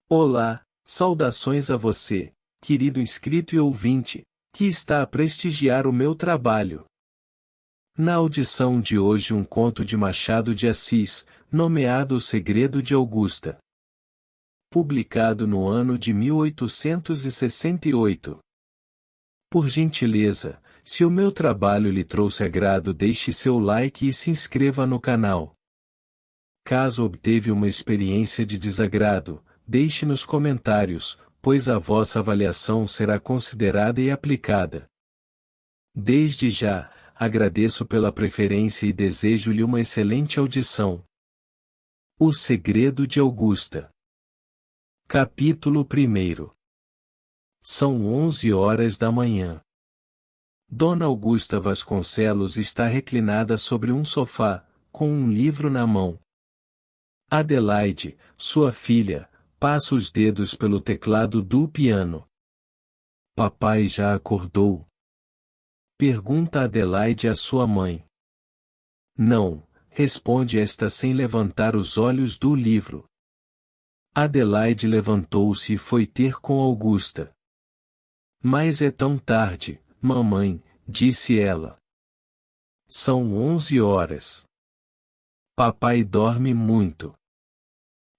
Olá, saudações a você, querido inscrito e ouvinte, que está a prestigiar o meu trabalho. Na audição de hoje um conto de Machado de Assis, nomeado O Segredo de Augusta. Publicado no ano de 1868. Por gentileza, se o meu trabalho lhe trouxe agrado, deixe seu like e se inscreva no canal. Caso obteve uma experiência de desagrado, deixe nos comentários, pois a vossa avaliação será considerada e aplicada. Desde já, agradeço pela preferência e desejo-lhe uma excelente audição. O Segredo de Augusta. Capítulo 1. São 11 horas da manhã. Dona Augusta Vasconcelos está reclinada sobre um sofá, com um livro na mão. Adelaide, sua filha, passa os dedos pelo teclado do piano. Papai já acordou? Pergunta Adelaide à sua mãe. Não, responde esta sem levantar os olhos do livro. Adelaide levantou-se e foi ter com Augusta. Mas é tão tarde, mamãe, disse ela. São 11 horas. Papai dorme muito.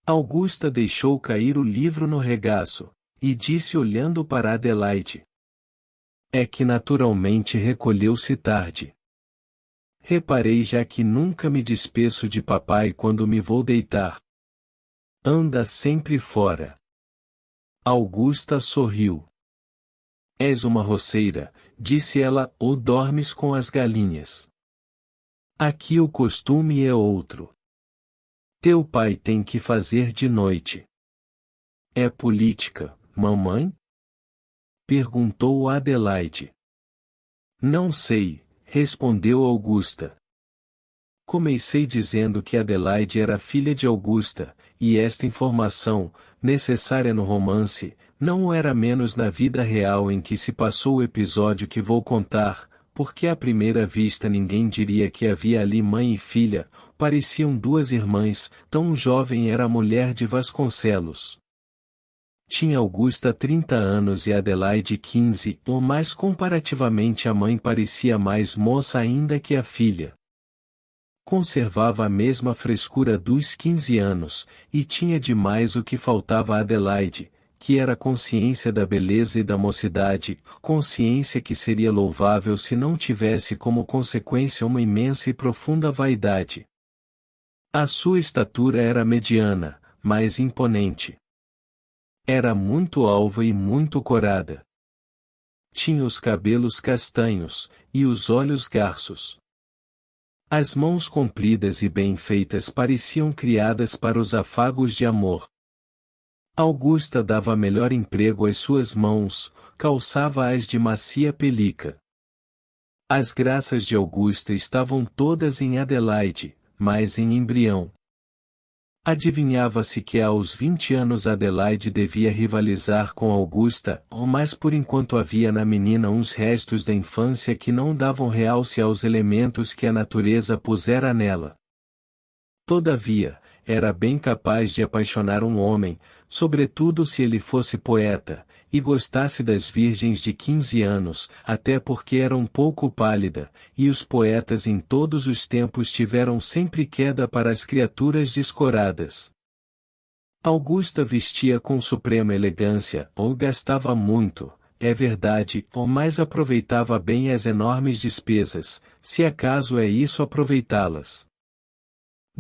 Augusta deixou cair o livro no regaço, e disse olhando para Adelaide. É que naturalmente recolheu-se tarde. Reparei já que nunca me despeço de papai quando me vou deitar. Anda sempre fora. Augusta sorriu. És uma roceira, disse ela, ou dormes com as galinhas. Aqui o costume é outro. Teu pai tem que fazer de noite. É política, mamãe? Perguntou Adelaide. Não sei, respondeu Augusta. Comecei dizendo que Adelaide era filha de Augusta, e esta informação, necessária no romance, não o era menos na vida real em que se passou o episódio que vou contar, porque à primeira vista ninguém diria que havia ali mãe e filha, pareciam duas irmãs, tão jovem era a mulher de Vasconcelos. Tinha Augusta 30 anos e Adelaide 15, ou mais comparativamente a mãe parecia mais moça ainda que a filha. Conservava a mesma frescura dos 15 anos, e tinha demais o que faltava a Adelaide, que era consciência da beleza e da mocidade, consciência que seria louvável se não tivesse como consequência uma imensa e profunda vaidade. A sua estatura era mediana, mas imponente. Era muito alva e muito corada. Tinha os cabelos castanhos, e os olhos garços. As mãos compridas e bem feitas pareciam criadas para os afagos de amor. Augusta dava melhor emprego às suas mãos, calçava-as de macia pelica. As graças de Augusta estavam todas em Adelaide, mas em embrião. Adivinhava-se que aos 20 anos Adelaide devia rivalizar com Augusta, mas por enquanto havia na menina uns restos da infância que não davam realce aos elementos que a natureza pusera nela. Todavia, era bem capaz de apaixonar um homem, sobretudo se ele fosse poeta, e gostasse das virgens de 15 anos, até porque era um pouco pálida, e os poetas em todos os tempos tiveram sempre queda para as criaturas descoradas. Augusta vestia com suprema elegância, ou gastava muito, é verdade, mas aproveitava bem as enormes despesas, se acaso é isso aproveitá-las.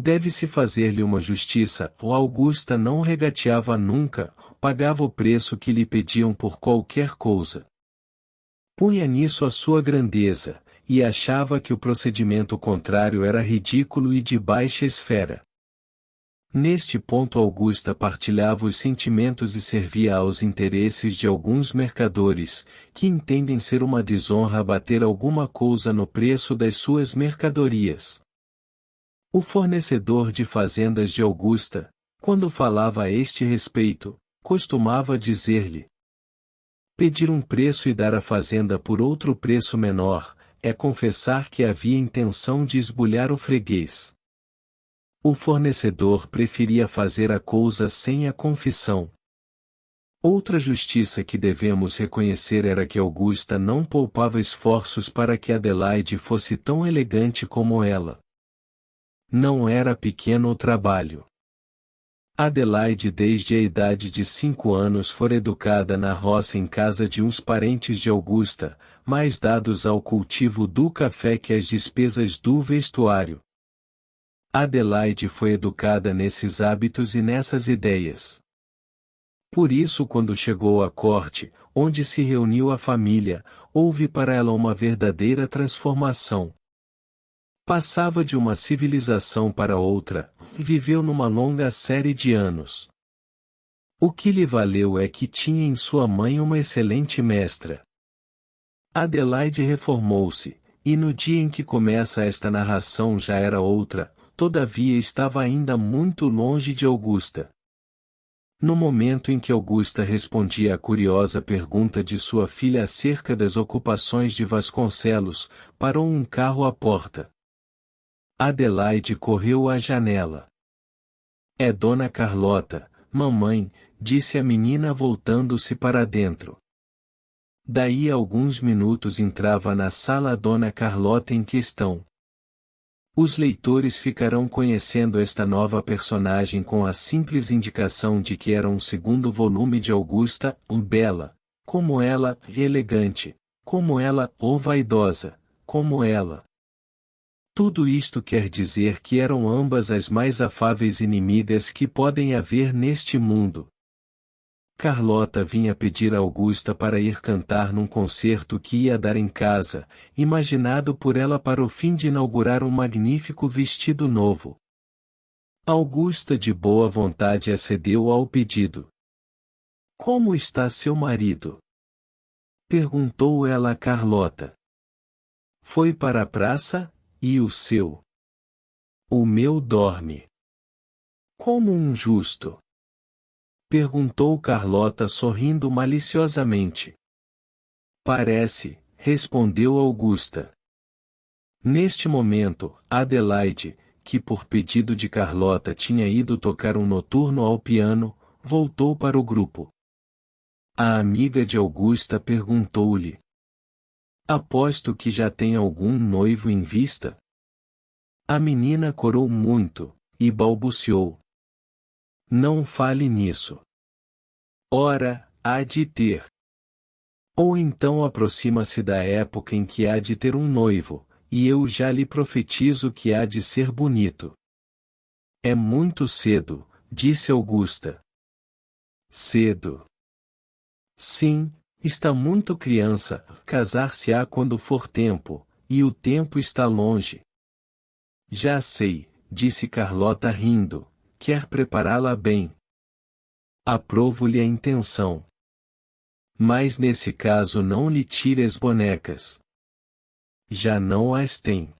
Deve-se fazer-lhe uma justiça, Augusta não regateava nunca, pagava o preço que lhe pediam por qualquer coisa. Punha nisso a sua grandeza, e achava que o procedimento contrário era ridículo e de baixa esfera. Neste ponto Augusta partilhava os sentimentos e servia aos interesses de alguns mercadores, que entendem ser uma desonra bater alguma coisa no preço das suas mercadorias. O fornecedor de fazendas de Augusta, quando falava a este respeito, costumava dizer-lhe: pedir um preço e dar a fazenda por outro preço menor, é confessar que havia intenção de esbulhar o freguês. O fornecedor preferia fazer a coisa sem a confissão. Outra justiça que devemos reconhecer era que Augusta não poupava esforços para que Adelaide fosse tão elegante como ela. Não era pequeno o trabalho. Adelaide desde a idade de 5 anos fora educada na roça em casa de uns parentes de Augusta, mais dados ao cultivo do café que às despesas do vestuário. Adelaide foi educada nesses hábitos e nessas ideias. Por isso, quando chegou à corte, onde se reuniu a família, houve para ela uma verdadeira transformação. Passava de uma civilização para outra, viveu numa longa série de anos. O que lhe valeu é que tinha em sua mãe uma excelente mestra. Adelaide reformou-se, e no dia em que começa esta narração já era outra, todavia estava ainda muito longe de Augusta. No momento em que Augusta respondia à curiosa pergunta de sua filha acerca das ocupações de Vasconcelos, parou um carro à porta. Adelaide correu à janela. "É Dona Carlota, mamãe", disse a menina voltando-se para dentro. Daí a alguns minutos entrava na sala a Dona Carlota em questão. Os leitores ficarão conhecendo esta nova personagem com a simples indicação de que era um segundo volume de Augusta, bela, como ela, elegante, como ela, ou vaidosa, como ela. Tudo isto quer dizer que eram ambas as mais afáveis inimigas que podem haver neste mundo. Carlota vinha pedir a Augusta para ir cantar num concerto que ia dar em casa, imaginado por ela para o fim de inaugurar um magnífico vestido novo. Augusta de boa vontade acedeu ao pedido. "Como está seu marido?" perguntou ela a Carlota. "Foi para a praça, e o seu?" "O meu dorme." "Como um justo?" perguntou Carlota sorrindo maliciosamente. "Parece", respondeu Augusta. Neste momento, Adelaide, que por pedido de Carlota tinha ido tocar um noturno ao piano, voltou para o grupo. A amiga de Augusta perguntou-lhe: "Aposto que já tem algum noivo em vista?" A menina corou muito, e balbuciou: "Não fale nisso." "Ora, há de ter. Ou então aproxima-se da época em que há de ter um noivo, e eu já lhe profetizo que há de ser bonito." "É muito cedo", disse Augusta. "Cedo? Sim, está muito criança, casar-se-á quando for tempo, e o tempo está longe." "Já sei", disse Carlota rindo, "quer prepará-la bem. Aprovo-lhe a intenção. Mas nesse caso não lhe tire as bonecas. Já não as tem.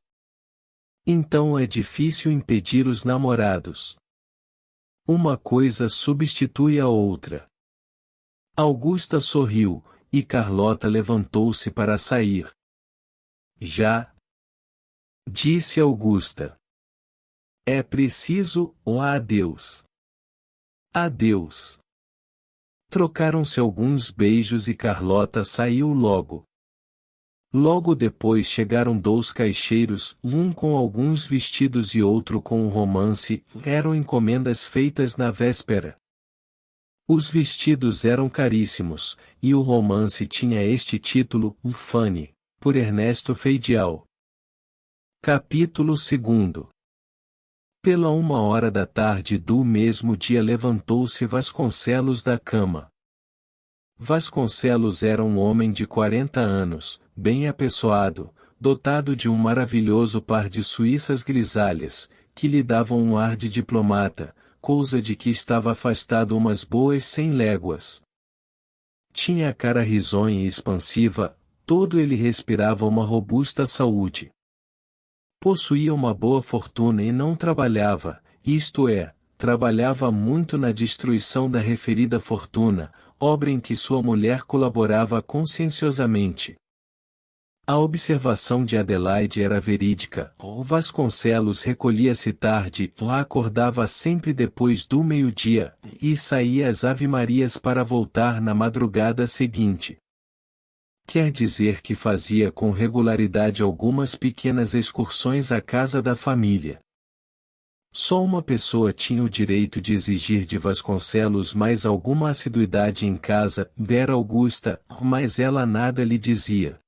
Então é difícil impedir os namorados. Uma coisa substitui a outra." Augusta sorriu, e Carlota levantou-se para sair. "Já?" disse Augusta. "É preciso, ó adeus." "Adeus." Trocaram-se alguns beijos e Carlota saiu logo. Logo depois chegaram 2 caixeiros, um com alguns vestidos e outro com um romance, eram encomendas feitas na véspera. Os vestidos eram caríssimos, e o romance tinha este título, Ufane, por Ernesto Feidial. Capítulo 2. Pela 1h da tarde do mesmo dia levantou-se Vasconcelos da cama. Vasconcelos era um homem de 40 anos, bem apessoado, dotado de um maravilhoso par de suíças grisalhas, que lhe davam um ar de diplomata, coisa de que estava afastado umas boas 100 léguas. Tinha a cara risonha e expansiva, todo ele respirava uma robusta saúde. Possuía uma boa fortuna e não trabalhava, isto é, trabalhava muito na destruição da referida fortuna, obra em que sua mulher colaborava conscienciosamente. A observação de Adelaide era verídica. O Vasconcelos recolhia-se tarde, acordava sempre depois do meio-dia, e saía às ave-marias para voltar na madrugada seguinte. Quer dizer que fazia com regularidade algumas pequenas excursões à casa da família. Só uma pessoa tinha o direito de exigir de Vasconcelos mais alguma assiduidade em casa, Vera Augusta, mas ela nada lhe dizia.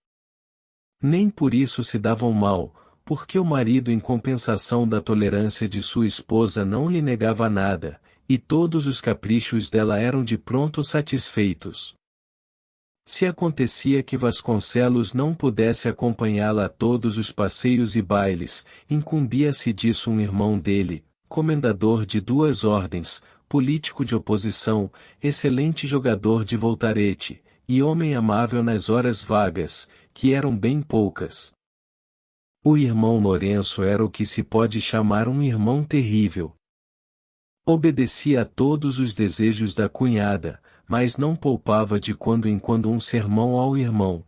Nem por isso se davam mal, porque o marido, em compensação da tolerância de sua esposa, não lhe negava nada, e todos os caprichos dela eram de pronto satisfeitos. Se acontecia que Vasconcelos não pudesse acompanhá-la a todos os passeios e bailes, incumbia-se disso um irmão dele, comendador de 2 ordens, político de oposição, excelente jogador de voltarete, e homem amável nas horas vagas, que eram bem poucas. O irmão Lourenço era o que se pode chamar um irmão terrível. Obedecia a todos os desejos da cunhada, mas não poupava de quando em quando um sermão ao irmão.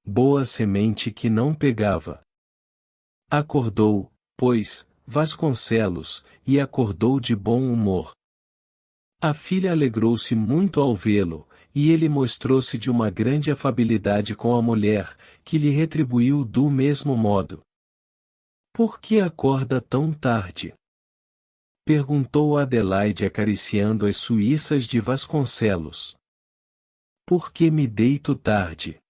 Boa semente que não pegava. Acordou, pois, Vasconcelos, e acordou de bom humor. A filha alegrou-se muito ao vê-lo, e ele mostrou-se de uma grande afabilidade com a mulher, que lhe retribuiu do mesmo modo. Por que acorda tão tarde? Perguntou Adelaide acariciando as suíças de Vasconcelos. Por que me deito tarde?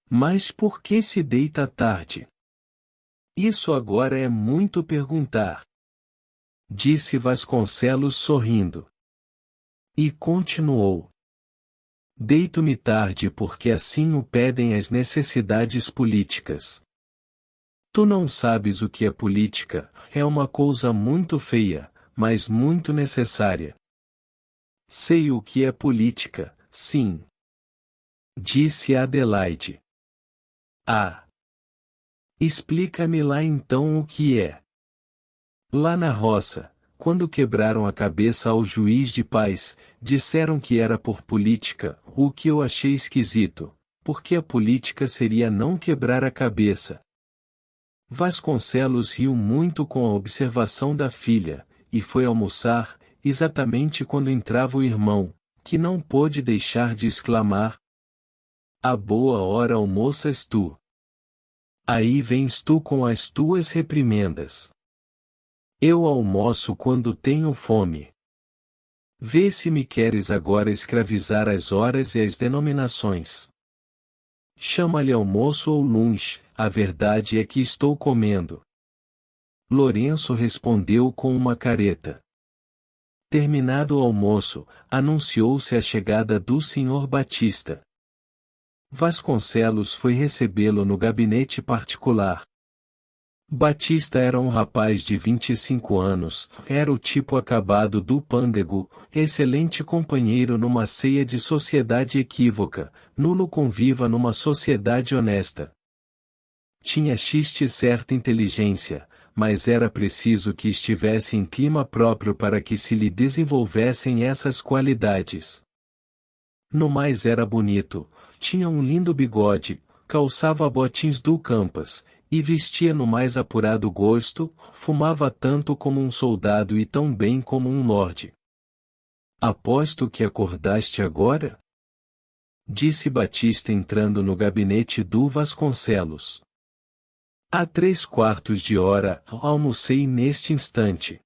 Mas por que se deita tarde? Isso agora é muito perguntar. Disse Vasconcelos sorrindo. E continuou. Deito-me tarde porque assim o pedem as necessidades políticas. Tu não sabes o que é política, é uma coisa muito feia, mas muito necessária. Sei o que é política, sim. Disse Adelaide. Ah! Explica-me lá então o que é. Lá na roça, quando quebraram a cabeça ao juiz de paz, disseram que era por política, o que eu achei esquisito, porque a política seria não quebrar a cabeça. Vasconcelos riu muito com a observação da filha, e foi almoçar, exatamente quando entrava o irmão, que não pôde deixar de exclamar: "A boa hora almoças tu! Aí vens tu com as tuas reprimendas. Eu almoço quando tenho fome. Vê se me queres agora escravizar as horas e as denominações. Chama-lhe almoço ou lunch, a verdade é que estou comendo." Lourenço respondeu com uma careta. Terminado o almoço, anunciou-se a chegada do Sr. Batista. Vasconcelos foi recebê-lo no gabinete particular. Batista era um rapaz de 25 anos, era o tipo acabado do pândego, excelente companheiro numa ceia de sociedade equívoca, nulo conviva numa sociedade honesta. Tinha xiste certa inteligência, mas era preciso que estivesse em clima próprio para que se lhe desenvolvessem essas qualidades. No mais era bonito, tinha um lindo bigode, calçava botins do Campas, e vestia no mais apurado gosto, fumava tanto como um soldado e tão bem como um lorde. Aposto que acordaste agora? Disse Batista entrando no gabinete do Vasconcelos. Há 3/4 de hora, almocei neste instante.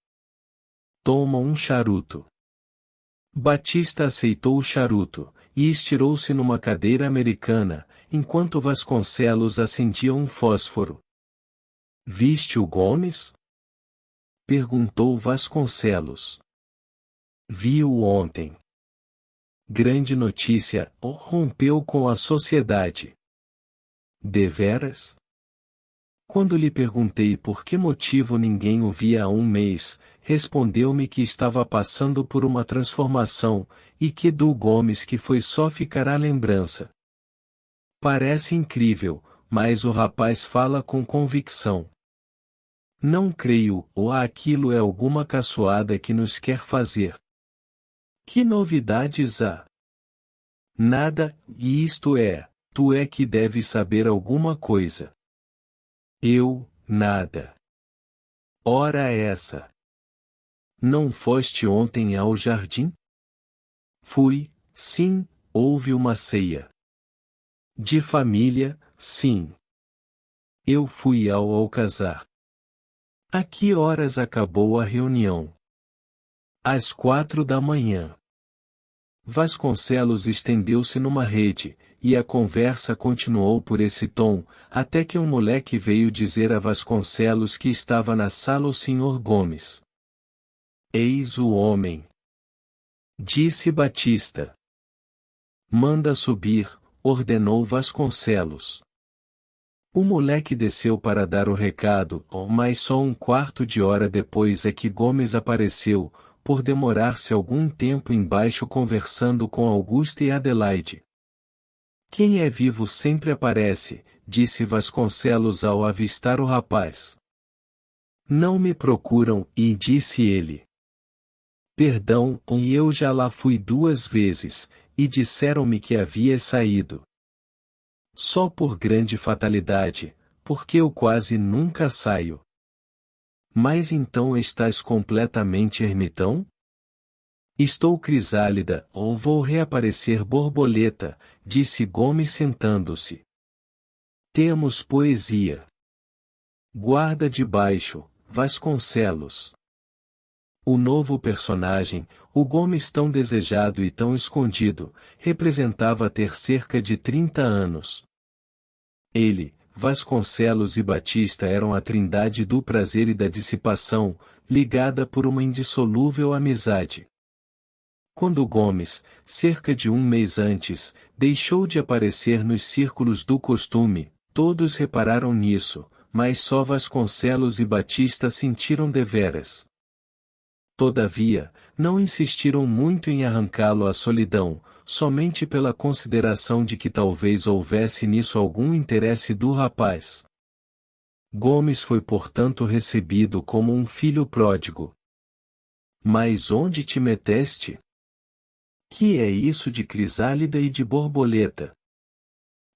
Toma um charuto. Batista aceitou o charuto, e estirou-se numa cadeira americana, enquanto Vasconcelos acendia um fósforo. Viste o Gomes? Perguntou Vasconcelos. Vi-o ontem. Grande notícia, rompeu com a sociedade. Deveras? Quando lhe perguntei por que motivo ninguém o via há um mês, respondeu-me que estava passando por uma transformação, e que do Gomes que foi só ficar a lembrança. Parece incrível, mas o rapaz fala com convicção. Não creio, ou aquilo é alguma caçoada que nos quer fazer. Que novidades há? Nada, e isto é, tu é que deves saber alguma coisa. Eu, nada. Ora essa. Não foste ontem ao jardim? Fui, sim, houve uma ceia. De família, sim. Eu fui ao alcazar. A que horas acabou a reunião? Às 4 da manhã. Vasconcelos estendeu-se numa rede, e a conversa continuou por esse tom, até que um moleque veio dizer a Vasconcelos que estava na sala o Sr. Gomes. Eis o homem. Disse Batista. Manda subir, ordenou Vasconcelos. O moleque desceu para dar o recado, mas só um quarto de hora depois é que Gomes apareceu, por demorar-se algum tempo embaixo conversando com Augusta e Adelaide. Quem é vivo sempre aparece, disse Vasconcelos ao avistar o rapaz. Não me procuram, e disse ele. Perdão, e eu já lá fui 2 vezes, e disseram-me que havia saído. Só por grande fatalidade, porque eu quase nunca saio. Mas então estás completamente ermitão? Estou crisálida, ou vou reaparecer borboleta, disse Gomes sentando-se. Temos poesia. Guarda de baixo, Vasconcelos. O novo personagem, o Gomes tão desejado e tão escondido, representava ter cerca de 30 anos. Ele, Vasconcelos e Batista eram a trindade do prazer e da dissipação, ligada por uma indissolúvel amizade. Quando Gomes, cerca de um mês antes, deixou de aparecer nos círculos do costume, todos repararam nisso, mas só Vasconcelos e Batista sentiram deveras. Todavia, não insistiram muito em arrancá-lo à solidão, somente pela consideração de que talvez houvesse nisso algum interesse do rapaz. Gomes foi portanto recebido como um filho pródigo. Mas onde te meteste? Que é isso de crisálida e de borboleta?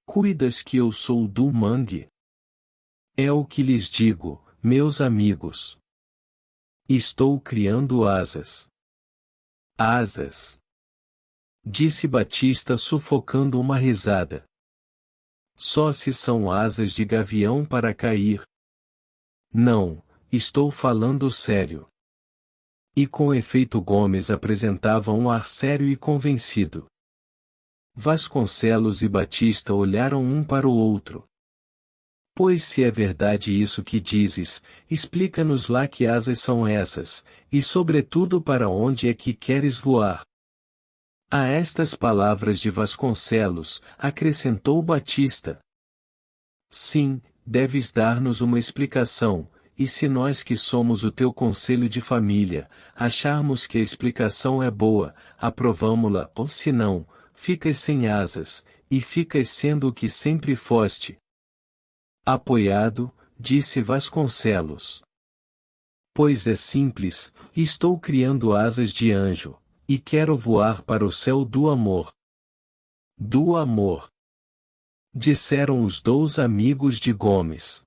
Cuidas que eu sou do mangue? É o que lhes digo, meus amigos. Estou criando asas. Asas. Disse Batista sufocando uma risada. Só se são asas de gavião para cair. Não, estou falando sério. E com efeito Gomes apresentava um ar sério e convencido. Vasconcelos e Batista olharam um para o outro. Pois se é verdade isso que dizes, explica-nos lá que asas são essas, e sobretudo para onde é que queres voar. A estas palavras de Vasconcelos, acrescentou Batista. Sim, deves dar-nos uma explicação, e se nós que somos o teu conselho de família, acharmos que a explicação é boa, aprovamo-la, ou se não, ficas sem asas, e ficas sendo o que sempre foste. Apoiado, disse Vasconcelos. Pois é simples, estou criando asas de anjo, e quero voar para o céu do amor. Do amor. Disseram os 2 amigos de Gomes.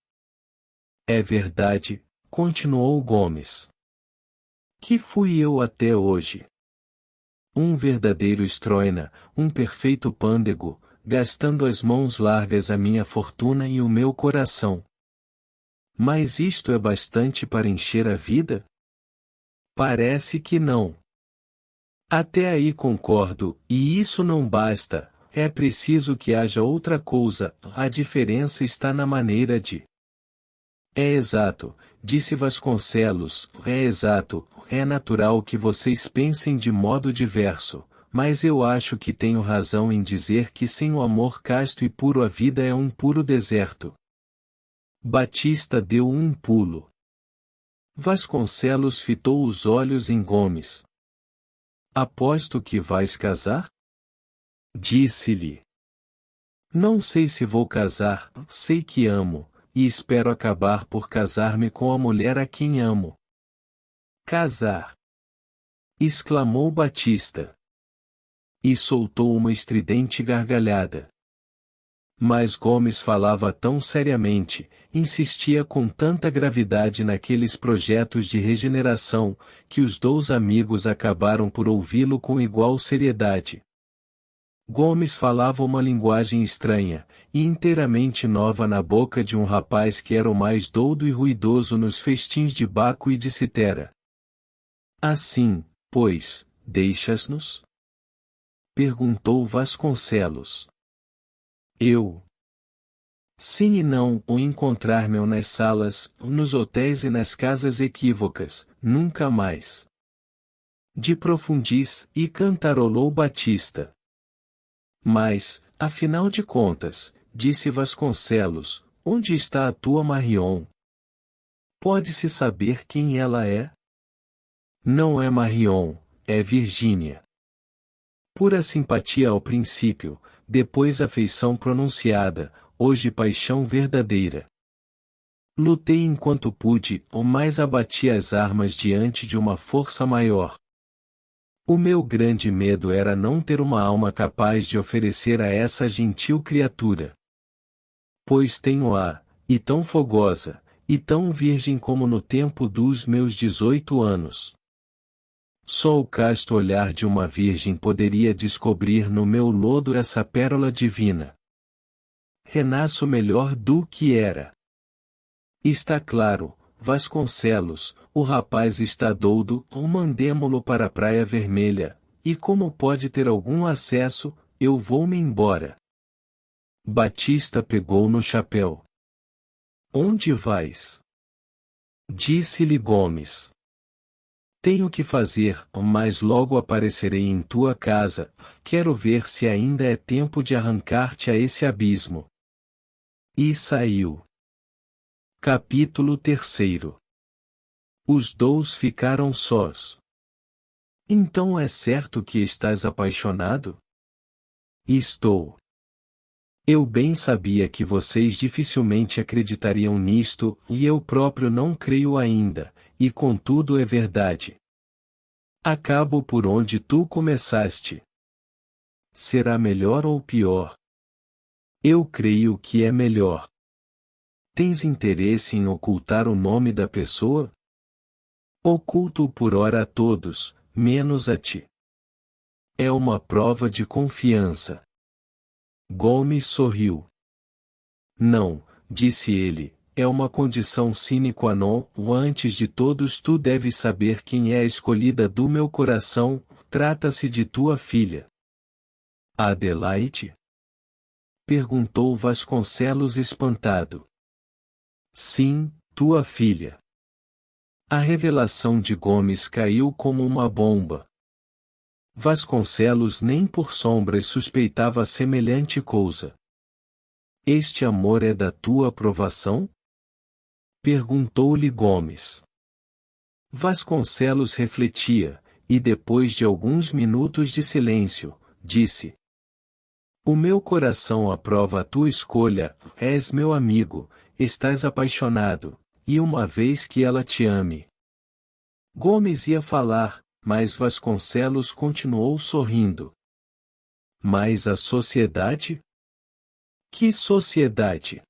É verdade, continuou Gomes. Que fui eu até hoje? Um verdadeiro estroina, um perfeito pândego, gastando as mãos largas a minha fortuna e o meu coração. Mas isto é bastante para encher a vida? Parece que não. Até aí concordo, e isso não basta, é preciso que haja outra coisa, a diferença está na maneira de. É exato, disse Vasconcelos, é exato, é natural que vocês pensem de modo diverso. Mas eu acho que tenho razão em dizer que sem o amor casto e puro a vida é um puro deserto. Batista deu um pulo. Vasconcelos fitou os olhos em Gomes. Aposto que vais casar? Disse-lhe. Não sei se vou casar, sei que amo, e espero acabar por casar-me com a mulher a quem amo. Casar! Exclamou Batista. E soltou uma estridente gargalhada. Mas Gomes falava tão seriamente, insistia com tanta gravidade naqueles projetos de regeneração, que os dois amigos acabaram por ouvi-lo com igual seriedade. Gomes falava uma linguagem estranha, e inteiramente nova na boca de um rapaz que era o mais doudo e ruidoso nos festins de Baco e de Citera. Assim, pois, deixas-nos? Perguntou Vasconcelos. Eu. Sim e não, o encontrar-me nas salas, nos hotéis e nas casas equívocas, nunca mais. De profundis, e cantarolou Batista. Mas, afinal de contas, disse Vasconcelos, onde está a tua Marion? Pode-se saber quem ela é? Não é Marion, é Virgínia. Pura simpatia ao princípio, depois afeição pronunciada, hoje paixão verdadeira. Lutei enquanto pude, ou mais abati as armas diante de uma força maior. O meu grande medo era não ter uma alma capaz de oferecer a essa gentil criatura. Pois tenho-a, e tão fogosa, e tão virgem como no tempo dos meus 18 anos. Só o casto olhar de uma virgem poderia descobrir no meu lodo essa pérola divina. Renasço melhor do que era. Está claro, Vasconcelos, o rapaz está doudo, ou mandemo-lo para a Praia Vermelha, e como pode ter algum acesso, eu vou-me embora. Batista pegou no chapéu. Onde vais? Disse-lhe Gomes. Tenho que fazer, mas logo aparecerei em tua casa, quero ver se ainda é tempo de arrancar-te a esse abismo. E saiu. Capítulo 3. Os dois ficaram sós. Então é certo que estás apaixonado? Estou. Eu bem sabia que vocês dificilmente acreditariam nisto, e eu próprio não creio ainda, e contudo é verdade. Acabo por onde tu começaste. Será melhor ou pior? Eu creio que é melhor. Tens interesse em ocultar o nome da pessoa? Oculto-o por ora a todos, menos a ti. É uma prova de confiança. Gomes sorriu. Não, disse ele, é uma condição sine qua non, antes de todos tu deves saber quem é a escolhida do meu coração, trata-se de tua filha. Adelaide? Perguntou Vasconcelos espantado. Sim, tua filha. A revelação de Gomes caiu como uma bomba. Vasconcelos nem por sombras suspeitava semelhante coisa. Este amor é da tua aprovação? Perguntou-lhe Gomes. Vasconcelos refletia, e depois de alguns minutos de silêncio, disse: O meu coração aprova a tua escolha, és meu amigo, estás apaixonado, e uma vez que ela te ame. Gomes ia falar, mas Vasconcelos continuou sorrindo. Mas a sociedade? Que sociedade?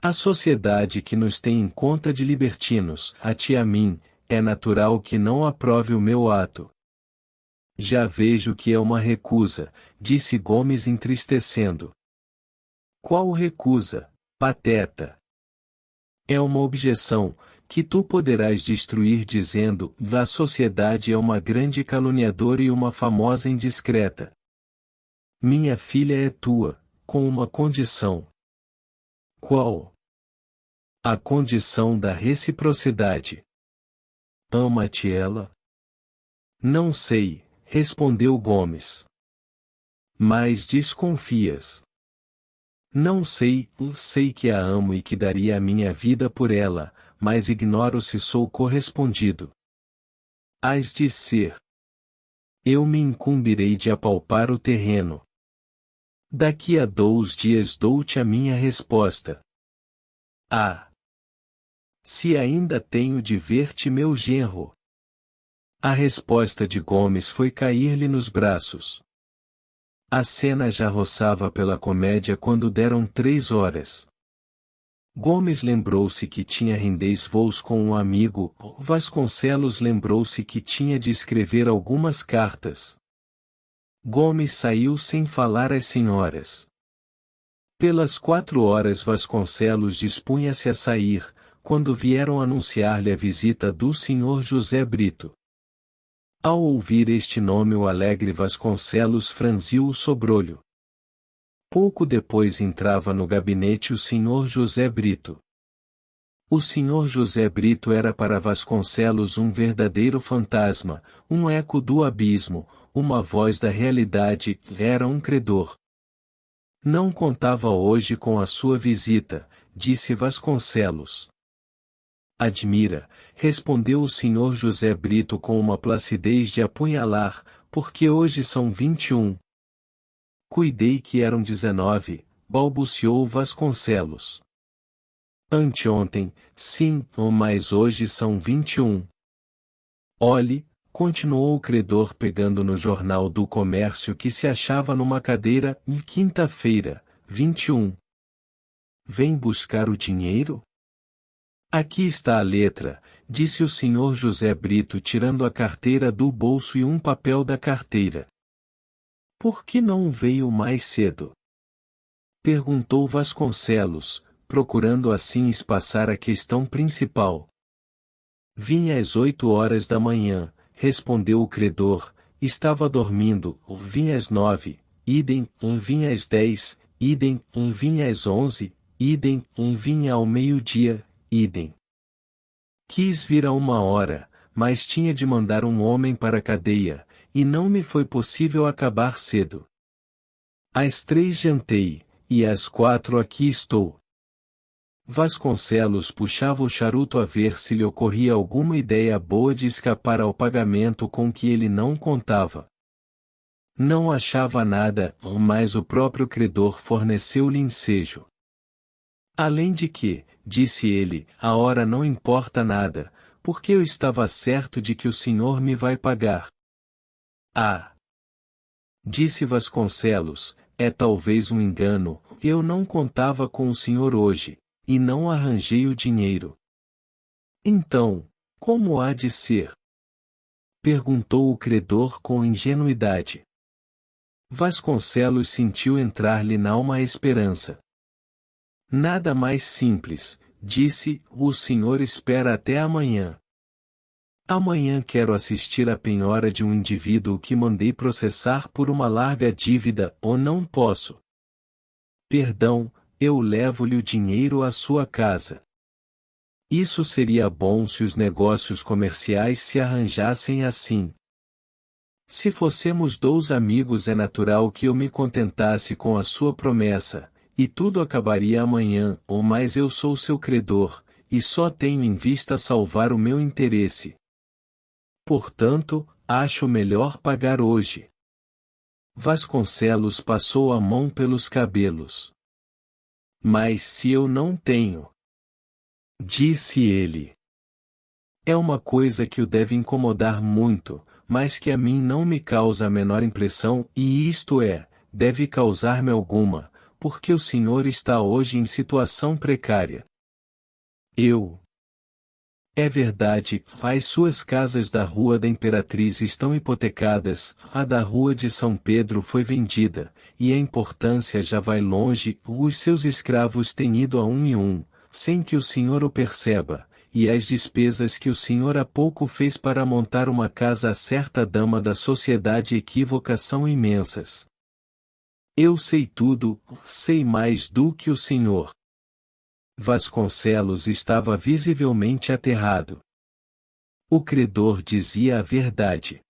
A sociedade que nos tem em conta de libertinos, a ti e a mim, é natural que não aprove o meu ato. Já vejo que é uma recusa, disse Gomes entristecendo. Qual recusa, pateta? É uma objeção, que tu poderás destruir dizendo, a sociedade é uma grande caluniadora e uma famosa indiscreta. Minha filha é tua, com uma condição. Qual? A condição da reciprocidade. Ama-te ela? Não sei, respondeu Gomes. Mas desconfias. Não sei, sei que a amo e que daria a minha vida por ela, mas ignoro se sou correspondido. Hás de ser. Eu me incumbirei de apalpar o terreno. Daqui a 2 dias dou-te a minha resposta. Ah! Se ainda tenho de ver-te meu genro. A resposta de Gomes foi cair-lhe nos braços. A cena já roçava pela comédia quando deram 3 horas. Gomes lembrou-se que tinha rendez voos com um amigo, Vasconcelos lembrou-se que tinha de escrever algumas cartas. Gomes saiu sem falar às senhoras. Pelas 4 horas Vasconcelos dispunha-se a sair, quando vieram anunciar-lhe a visita do Sr. José Brito. Ao ouvir este nome o alegre Vasconcelos franziu o sobrolho. Pouco depois entrava no gabinete o Sr. José Brito. O Sr. José Brito era para Vasconcelos um verdadeiro fantasma, um eco do abismo, uma voz da realidade, era um credor. Não contava hoje com a sua visita, disse Vasconcelos. Admira, respondeu o Sr. José Brito com uma placidez de apunhalar, porque hoje são 21. Cuidei que eram 19, balbuciou Vasconcelos. Anteontem, sim, mas hoje são 21. Olhe, continuou o credor pegando no jornal do comércio que se achava numa cadeira, em quinta-feira, 21. Vem buscar o dinheiro? Aqui está a letra, disse o Sr. José Brito tirando a carteira do bolso e um papel da carteira. Por que não veio mais cedo? Perguntou Vasconcelos, procurando assim espaçar a questão principal. Vim às 8 horas da manhã, respondeu o credor, estava dormindo, vim às 9, idem, vim às 10, idem, vim às 11, idem, vim ao meio-dia, idem. Quis vir a 1 hora, mas tinha de mandar um homem para a cadeia, e não me foi possível acabar cedo. Às 3 jantei, e às 4 aqui estou. Vasconcelos puxava o charuto a ver se lhe ocorria alguma ideia boa de escapar ao pagamento com que ele não contava. Não achava nada, mas o próprio credor forneceu-lhe ensejo. Além de que, disse ele, a hora não importa nada, porque eu estava certo de que o senhor me vai pagar. Ah! Disse Vasconcelos, é talvez um engano, eu não contava com o senhor hoje, e não arranjei o dinheiro. Então, como há de ser? Perguntou o credor com ingenuidade. Vasconcelos sentiu entrar-lhe n'alma a esperança. Nada mais simples, disse, o senhor espera até amanhã. Amanhã quero assistir à penhora de um indivíduo que mandei processar por uma larga dívida, ou não posso. Perdão, eu levo-lhe o dinheiro à sua casa. Isso seria bom se os negócios comerciais se arranjassem assim. Se fossemos 2 amigos é natural que eu me contentasse com a sua promessa, e tudo acabaria amanhã, mas eu sou seu credor, e só tenho em vista salvar o meu interesse. Portanto, acho melhor pagar hoje. Vasconcelos passou a mão pelos cabelos. Mas se eu não tenho? Disse ele. É uma coisa que o deve incomodar muito, mas que a mim não me causa a menor impressão, e isto é, deve causar-me alguma, porque o senhor está hoje em situação precária. É verdade, as suas casas da Rua da Imperatriz estão hipotecadas, a da Rua de São Pedro foi vendida, e a importância já vai longe, os seus escravos têm ido a um e um, sem que o senhor o perceba, e as despesas que o senhor há pouco fez para montar uma casa a certa dama da sociedade equívoca são imensas. Eu sei tudo, sei mais do que o senhor. Vasconcelos estava visivelmente aterrado. O credor dizia a verdade.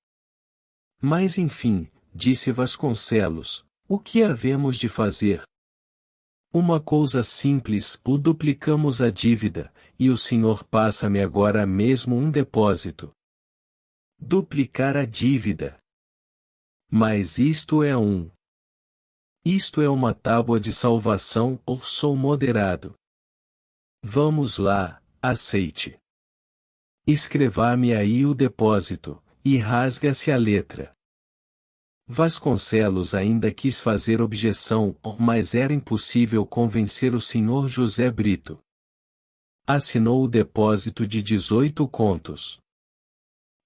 Mas enfim, disse Vasconcelos, o que havemos de fazer? Uma coisa simples, o duplicamos a dívida, e o senhor passa-me agora mesmo um depósito. Duplicar a dívida. Mas isto é uma tábua de salvação, ou sou moderado. Vamos lá, aceite. Escreva-me aí o depósito, e rasga-se a letra. Vasconcelos ainda quis fazer objeção, mas era impossível convencer o Sr. José Brito. Assinou o depósito de 18 contos.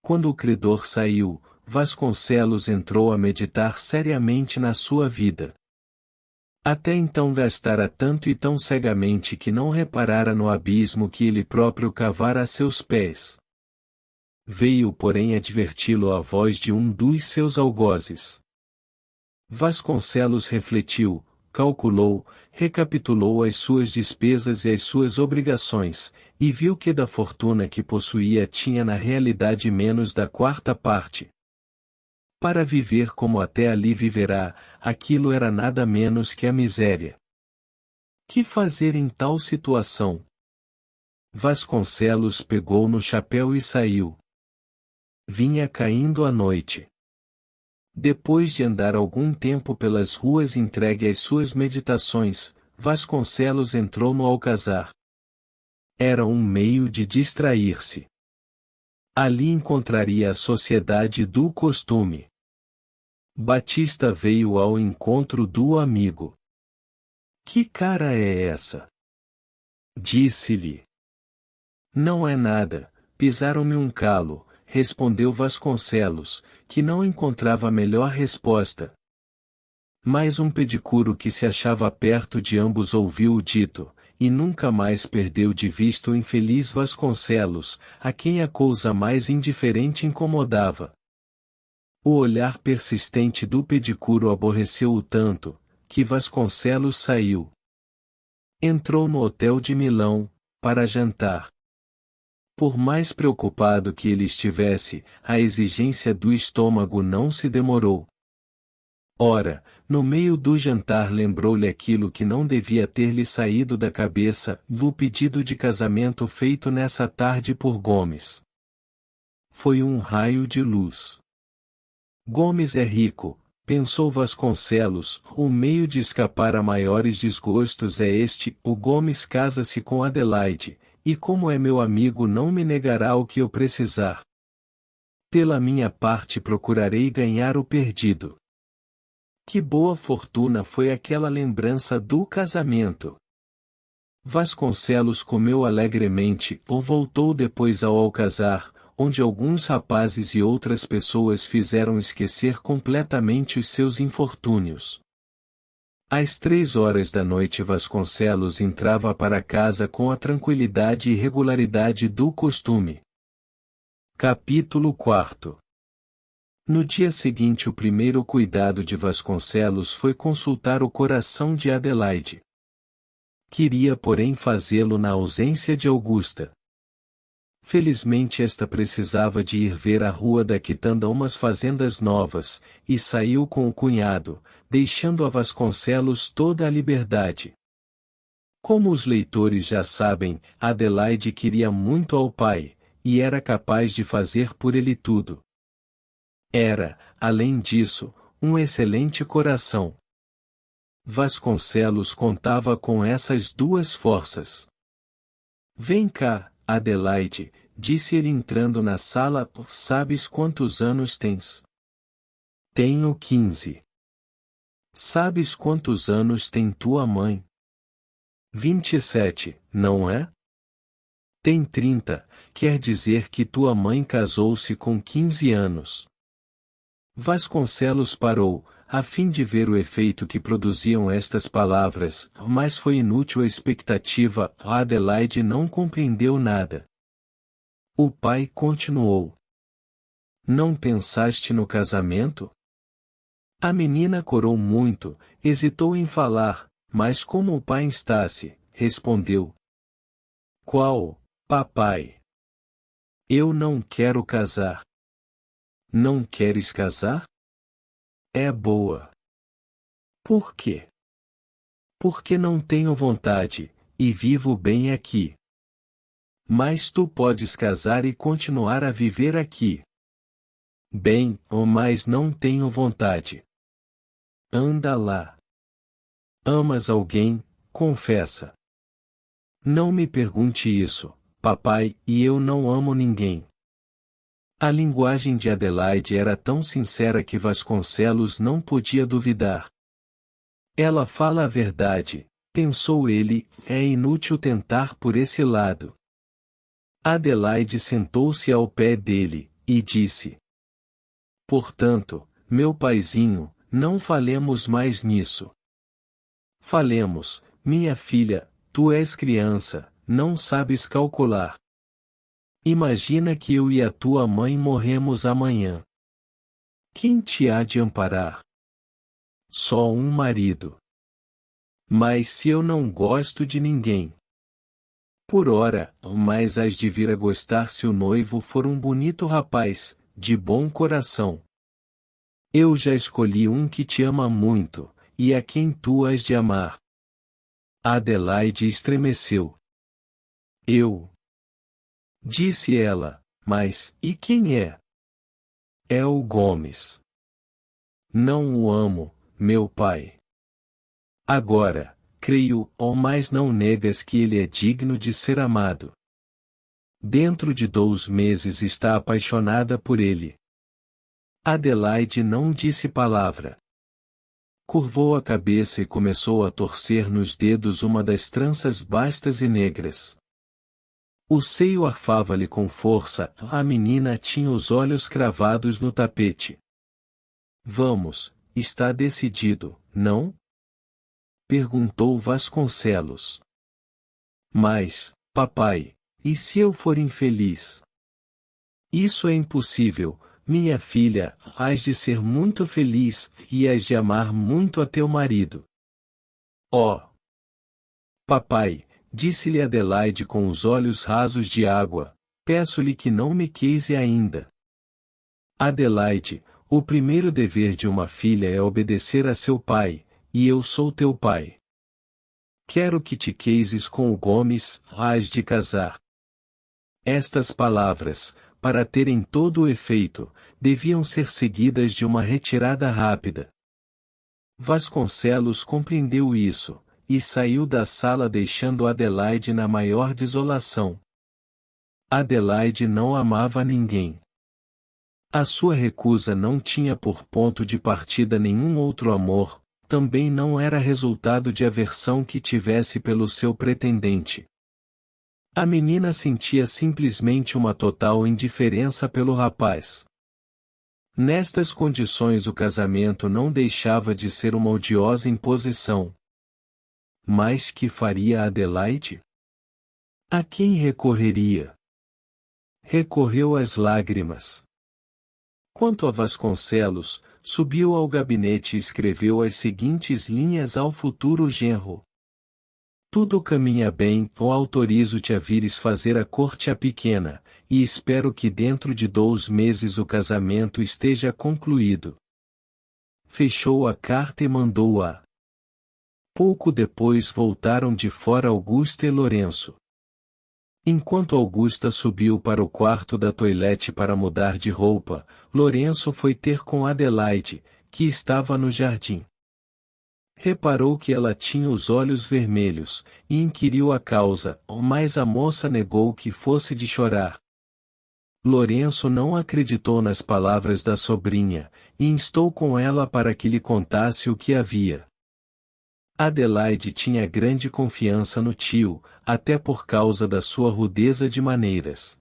Quando o credor saiu, Vasconcelos entrou a meditar seriamente na sua vida. Até então gastara tanto e tão cegamente que não reparara no abismo que ele próprio cavara a seus pés. Veio porém adverti-lo a voz de um dos seus algozes. Vasconcelos refletiu, calculou, recapitulou as suas despesas e as suas obrigações, e viu que da fortuna que possuía tinha na realidade menos da quarta parte. Para viver como até ali viverá, aquilo era nada menos que a miséria. Que fazer em tal situação? Vasconcelos pegou no chapéu e saiu. Vinha caindo a noite. Depois de andar algum tempo pelas ruas entregue às suas meditações, Vasconcelos entrou no alcazar. Era um meio de distrair-se. Ali encontraria a sociedade do costume. Batista veio ao encontro do amigo. Que cara é essa? Disse-lhe. Não é nada, pisaram-me um calo, respondeu Vasconcelos, que não encontrava melhor resposta. Mas um pedicuro que se achava perto de ambos ouviu o dito, e nunca mais perdeu de vista o infeliz Vasconcelos, a quem a coisa mais indiferente incomodava. O olhar persistente do pedicuro aborreceu-o tanto, que Vasconcelos saiu. Entrou no hotel de Milão, para jantar. Por mais preocupado que ele estivesse, a exigência do estômago não se demorou. Ora, no meio do jantar lembrou-lhe aquilo que não devia ter-lhe saído da cabeça, do pedido de casamento feito nessa tarde por Gomes. Foi um raio de luz. Gomes é rico, pensou Vasconcelos, o meio de escapar a maiores desgostos é este, o Gomes casa-se com Adelaide, e como é meu amigo não me negará o que eu precisar. Pela minha parte procurarei ganhar o perdido. Que boa fortuna foi aquela lembrança do casamento! Vasconcelos comeu alegremente, ou voltou depois ao alcazar, onde alguns rapazes e outras pessoas fizeram esquecer completamente os seus infortúnios. Às 3 horas da noite Vasconcelos entrava para casa com a tranquilidade e regularidade do costume. Capítulo 4. No dia seguinte o primeiro cuidado de Vasconcelos foi consultar o coração de Adelaide. Queria porém fazê-lo na ausência de Augusta. Felizmente esta precisava de ir ver a rua da quitanda umas fazendas novas, e saiu com o cunhado, deixando a Vasconcelos toda a liberdade. Como os leitores já sabem, Adelaide queria muito ao pai, e era capaz de fazer por ele tudo. Era, além disso, um excelente coração. Vasconcelos contava com essas duas forças. Vem cá, Adelaide, disse ele entrando na sala, sabes quantos anos tens? Tenho 15. Sabes quantos anos tem tua mãe? 27, não é? Tem 30, quer dizer que tua mãe casou-se com 15 anos. Vasconcelos parou, a fim de ver o efeito que produziam estas palavras, mas foi inútil a expectativa, a Adelaide não compreendeu nada. O pai continuou. Não pensaste no casamento? A menina corou muito, hesitou em falar, mas como o pai instasse, respondeu. Qual, papai? Eu não quero casar. Não queres casar? É boa. Por quê? Porque não tenho vontade, e vivo bem aqui. Mas tu podes casar e continuar a viver aqui. Bem, mas não tenho vontade. Anda lá. Amas alguém, confessa. Não me pergunte isso, papai, e eu não amo ninguém. A linguagem de Adelaide era tão sincera que Vasconcelos não podia duvidar. Ela fala a verdade, pensou ele, é inútil tentar por esse lado. Adelaide sentou-se ao pé dele, e disse: Portanto, meu paizinho, não falemos mais nisso. Falemos, minha filha, tu és criança, não sabes calcular. Imagina que eu e a tua mãe morremos amanhã. Quem te há de amparar? Só um marido. Mas se eu não gosto de ninguém? Por ora, mas hás de vir a gostar se o noivo for um bonito rapaz, de bom coração. Eu já escolhi um que te ama muito, e a quem tu has de amar. Adelaide estremeceu. Eu? Disse ela, mas, e quem é? É o Gomes. Não o amo, meu pai. Agora, creio, mas não negas que ele é digno de ser amado. Dentro de 2 meses está apaixonada por ele. Adelaide não disse palavra. Curvou a cabeça e começou a torcer nos dedos uma das tranças bastas e negras. O seio arfava-lhe com força, a menina tinha os olhos cravados no tapete. Vamos, está decidido, não? Perguntou Vasconcelos. Mas, papai, e se eu for infeliz? Isso é impossível, minha filha, hás de ser muito feliz, e hás de amar muito a teu marido. Oh! Papai, disse-lhe Adelaide com os olhos rasos de água, peço-lhe que não me queise ainda. Adelaide, o primeiro dever de uma filha é obedecer a seu pai, e eu sou teu pai. Quero que te queises com o Gomes, hás de casar. Estas palavras, para terem todo o efeito, deviam ser seguidas de uma retirada rápida. Vasconcelos compreendeu isso, e saiu da sala deixando Adelaide na maior desolação. Adelaide não amava ninguém. A sua recusa não tinha por ponto de partida nenhum outro amor, também não era resultado de aversão que tivesse pelo seu pretendente. A menina sentia simplesmente uma total indiferença pelo rapaz. Nestas condições o casamento não deixava de ser uma odiosa imposição. Mas que faria Adelaide? A quem recorreria? Recorreu às lágrimas. Quanto a Vasconcelos, subiu ao gabinete e escreveu as seguintes linhas ao futuro genro. Tudo caminha bem, autorizo-te a vires fazer a corte à pequena, e espero que dentro de 2 meses o casamento esteja concluído. Fechou a carta e mandou-a. Pouco depois voltaram de fora Augusta e Lourenço. Enquanto Augusta subiu para o quarto da toilette para mudar de roupa, Lourenço foi ter com Adelaide, que estava no jardim. Reparou que ela tinha os olhos vermelhos, e inquiriu a causa, mas a moça negou que fosse de chorar. Lourenço não acreditou nas palavras da sobrinha, e instou com ela para que lhe contasse o que havia. Adelaide tinha grande confiança no tio, até por causa da sua rudeza de maneiras.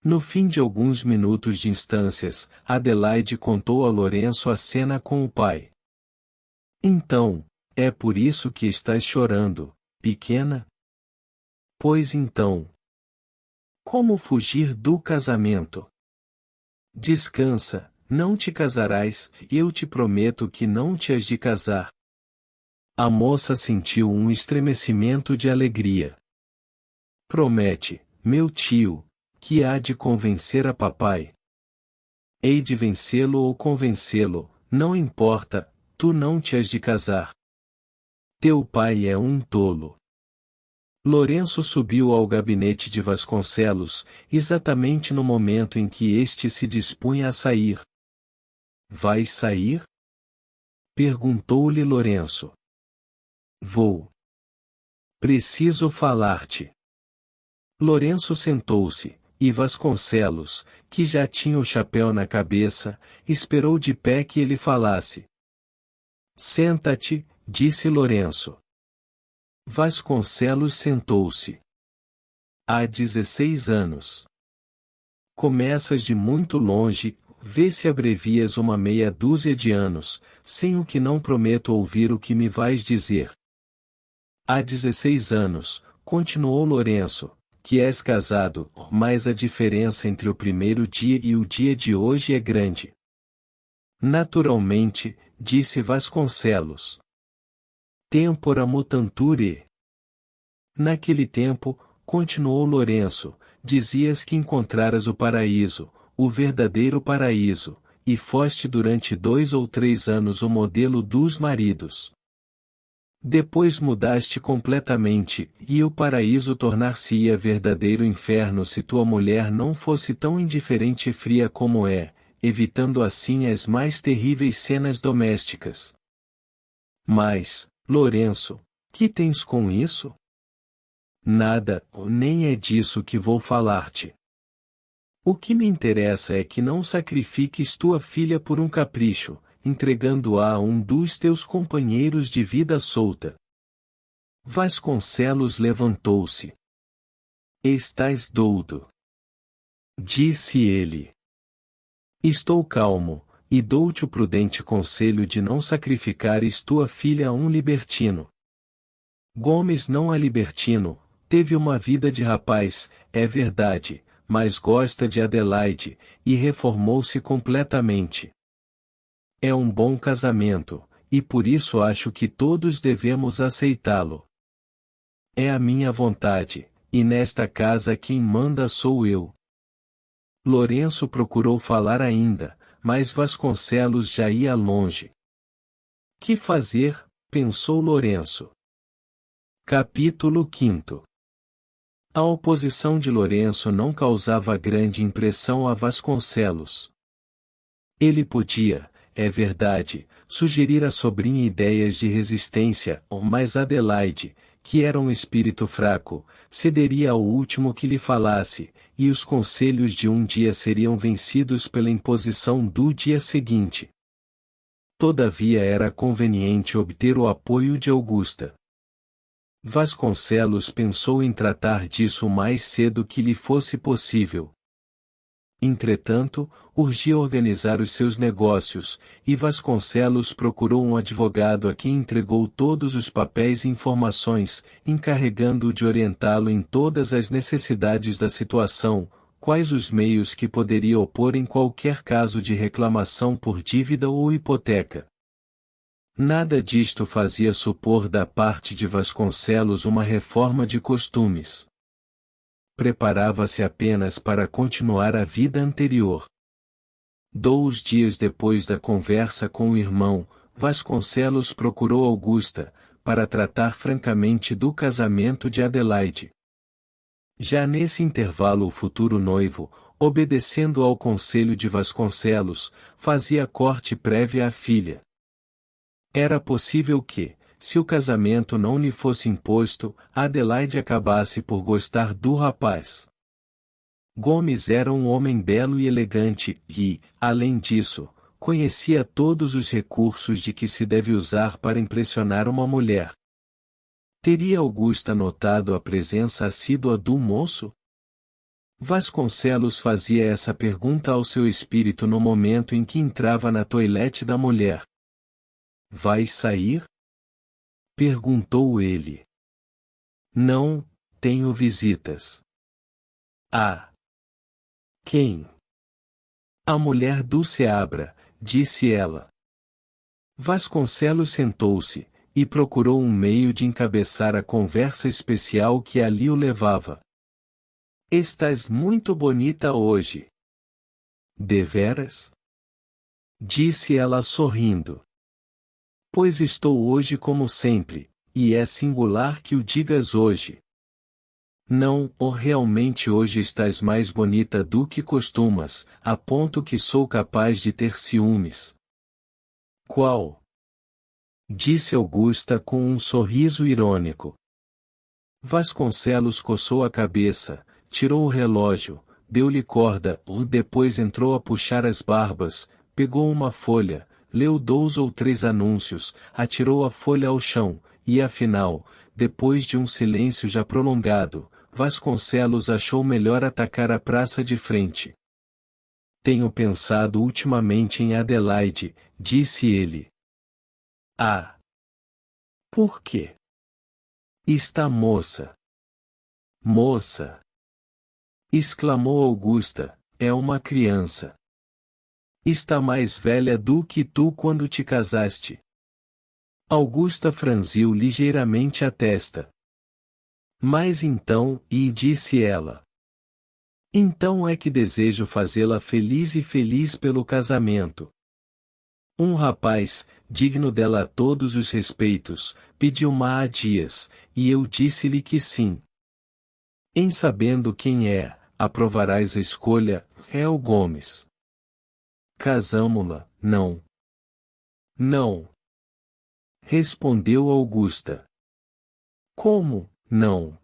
No fim de alguns minutos de instâncias, Adelaide contou a Lourenço a cena com o pai. Então, é por isso que estás chorando, pequena? Pois então. Como fugir do casamento? Descansa, não te casarás, eu te prometo que não te has de casar. A moça sentiu um estremecimento de alegria. Promete, meu tio, que há de convencer a papai. Hei de vencê-lo ou convencê-lo, não importa, tu não te has de casar. Teu pai é um tolo. Lourenço subiu ao gabinete de Vasconcelos, exatamente no momento em que este se dispunha a sair. Vais sair? Perguntou-lhe Lourenço. Vou. Preciso falar-te. Lourenço sentou-se, e Vasconcelos, que já tinha o chapéu na cabeça, esperou de pé que ele falasse. Senta-te, disse Lourenço. Vasconcelos sentou-se. Há 16 anos. Começas de muito longe, vê se abrevias uma meia dúzia de anos, sem o que não prometo ouvir o que me vais dizer. Há 16 anos, continuou Lourenço, que és casado, mas a diferença entre o primeiro dia e o dia de hoje é grande. Naturalmente, disse Vasconcelos. Tempora mutanture. Naquele tempo, continuou Lourenço, dizias que encontraras o paraíso, o verdadeiro paraíso, e foste durante 2 ou 3 anos o modelo dos maridos. Depois mudaste completamente, e o paraíso tornar-se-ia verdadeiro inferno se tua mulher não fosse tão indiferente e fria como é, evitando assim as mais terríveis cenas domésticas. Mas, Lourenço, que tens com isso? Nada, nem é disso que vou falar-te. O que me interessa é que não sacrifiques tua filha por um capricho, entregando-a a um dos teus companheiros de vida solta. Vasconcelos levantou-se. Estás doudo, disse ele. Estou calmo, e dou-te o prudente conselho de não sacrificares tua filha a um libertino. Gomes não é libertino, teve uma vida de rapaz, é verdade, mas gosta de Adelaide, e reformou-se completamente. É um bom casamento, e por isso acho que todos devemos aceitá-lo. É a minha vontade, e nesta casa quem manda sou eu. Lourenço procurou falar ainda, mas Vasconcelos já ia longe. Que fazer? Pensou Lourenço. Capítulo 5. A oposição de Lourenço não causava grande impressão a Vasconcelos. Ele podia, é verdade, sugerir à sobrinha ideias de resistência, mas Adelaide, que era um espírito fraco, cederia ao último que lhe falasse, e os conselhos de um dia seriam vencidos pela imposição do dia seguinte. Todavia era conveniente obter o apoio de Augusta. Vasconcelos pensou em tratar disso o mais cedo que lhe fosse possível. Entretanto, urgia organizar os seus negócios, e Vasconcelos procurou um advogado a quem entregou todos os papéis e informações, encarregando-o de orientá-lo em todas as necessidades da situação, quais os meios que poderia opor em qualquer caso de reclamação por dívida ou hipoteca. Nada disto fazia supor da parte de Vasconcelos uma reforma de costumes. Preparava-se apenas para continuar a vida anterior. 2 dias depois da conversa com o irmão, Vasconcelos procurou Augusta, para tratar francamente do casamento de Adelaide. Já nesse intervalo o futuro noivo, obedecendo ao conselho de Vasconcelos, fazia corte prévia à filha. Era possível que, se o casamento não lhe fosse imposto, Adelaide acabasse por gostar do rapaz. Gomes era um homem belo e elegante, e, além disso, conhecia todos os recursos de que se deve usar para impressionar uma mulher. Teria Augusta notado a presença assídua do moço? Vasconcelos fazia essa pergunta ao seu espírito no momento em que entrava na toilette da mulher. Vais sair? Perguntou ele. Não, tenho visitas. Ah! Quem? A mulher do Seabra, disse ela. Vasconcelos sentou-se, e procurou um meio de encabeçar a conversa especial que ali o levava. Estás muito bonita hoje. Deveras? Disse ela sorrindo. Pois estou hoje como sempre, e é singular que o digas hoje. Não, realmente hoje estás mais bonita do que costumas, a ponto que sou capaz de ter ciúmes. Qual? Disse Augusta com um sorriso irônico. Vasconcelos coçou a cabeça, tirou o relógio, deu-lhe corda, depois entrou a puxar as barbas, pegou uma folha, leu 2 ou 3 anúncios, atirou a folha ao chão, e afinal, depois de um silêncio já prolongado, Vasconcelos achou melhor atacar a praça de frente. Tenho pensado ultimamente em Adelaide, disse ele. Ah! Por quê? Está moça. Moça! Exclamou Augusta, é uma criança. Está mais velha do que tu quando te casaste. Augusta franziu ligeiramente a testa. Mas então, disse ela. Então é que desejo fazê-la feliz e feliz pelo casamento. Um rapaz, digno dela a todos os respeitos, pediu-ma há dias, e eu disse-lhe que sim. Em sabendo quem é, aprovarás a escolha, é o Gomes. Casamo-la, não. Não. Respondeu Augusta. Como, não?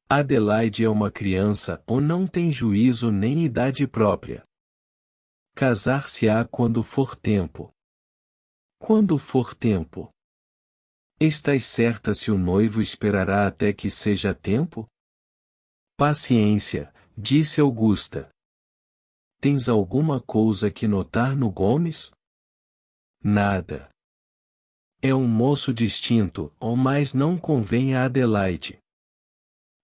Adelaide é uma criança ou não tem juízo nem idade própria. Casar-se-á quando for tempo. Quando for tempo. Estás certa se o noivo esperará até que seja tempo? Paciência, disse Augusta. Tens alguma coisa que notar no Gomes? Nada. É um moço distinto, mas não convém a Adelaide.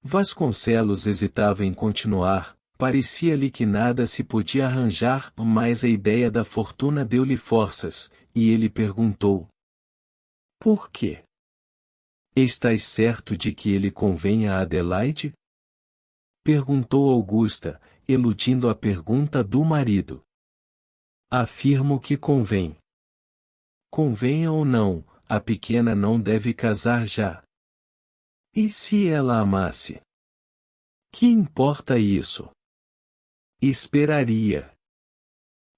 Vasconcelos hesitava em continuar, parecia-lhe que nada se podia arranjar, mas a ideia da fortuna deu-lhe forças, e ele perguntou. Por quê? Estás certo de que ele convém a Adelaide? Perguntou Augusta, eludindo a pergunta do marido. Afirmo que convém. Convenha ou não, a pequena não deve casar já. E se ela amasse? Que importa isso? Esperaria.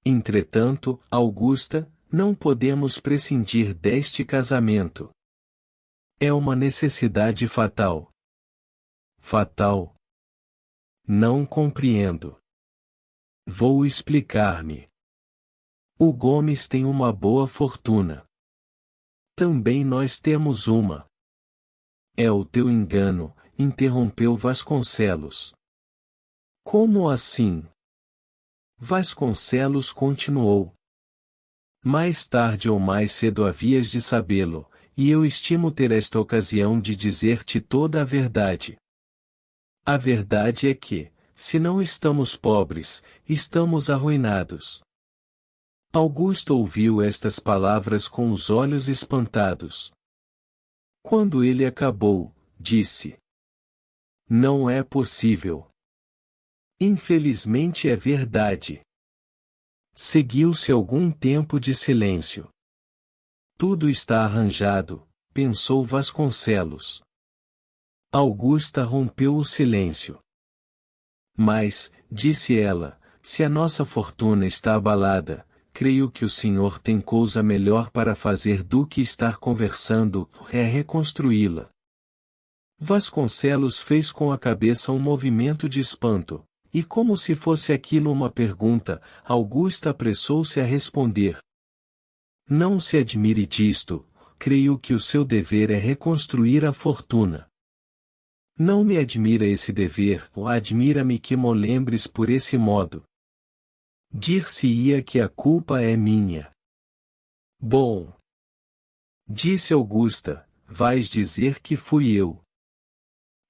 Entretanto, Augusta, não podemos prescindir deste casamento. É uma necessidade fatal. Fatal? Não compreendo. Vou explicar-me. O Gomes tem uma boa fortuna. Também nós temos uma. É o teu engano, interrompeu Vasconcelos. Como assim? Vasconcelos continuou. Mais tarde ou mais cedo havias de sabê-lo, e eu estimo ter esta ocasião de dizer-te toda a verdade. A verdade é que, se não estamos pobres, estamos arruinados. Augusto ouviu estas palavras com os olhos espantados. Quando ele acabou, disse: Não é possível. Infelizmente é verdade. Seguiu-se algum tempo de silêncio. Tudo está arranjado, pensou Vasconcelos. Augusta rompeu o silêncio. Mas, disse ela, se a nossa fortuna está abalada, creio que o senhor tem coisa melhor para fazer do que estar conversando, é reconstruí-la. Vasconcelos fez com a cabeça um movimento de espanto, e como se fosse aquilo uma pergunta, Augusta apressou-se a responder. Não se admire disto, creio que o seu dever é reconstruir a fortuna. Não me admira esse dever, ou admira-me que mo lembres por esse modo. Dir-se-ia que a culpa é minha. Bom, disse Augusta, vais dizer que fui eu.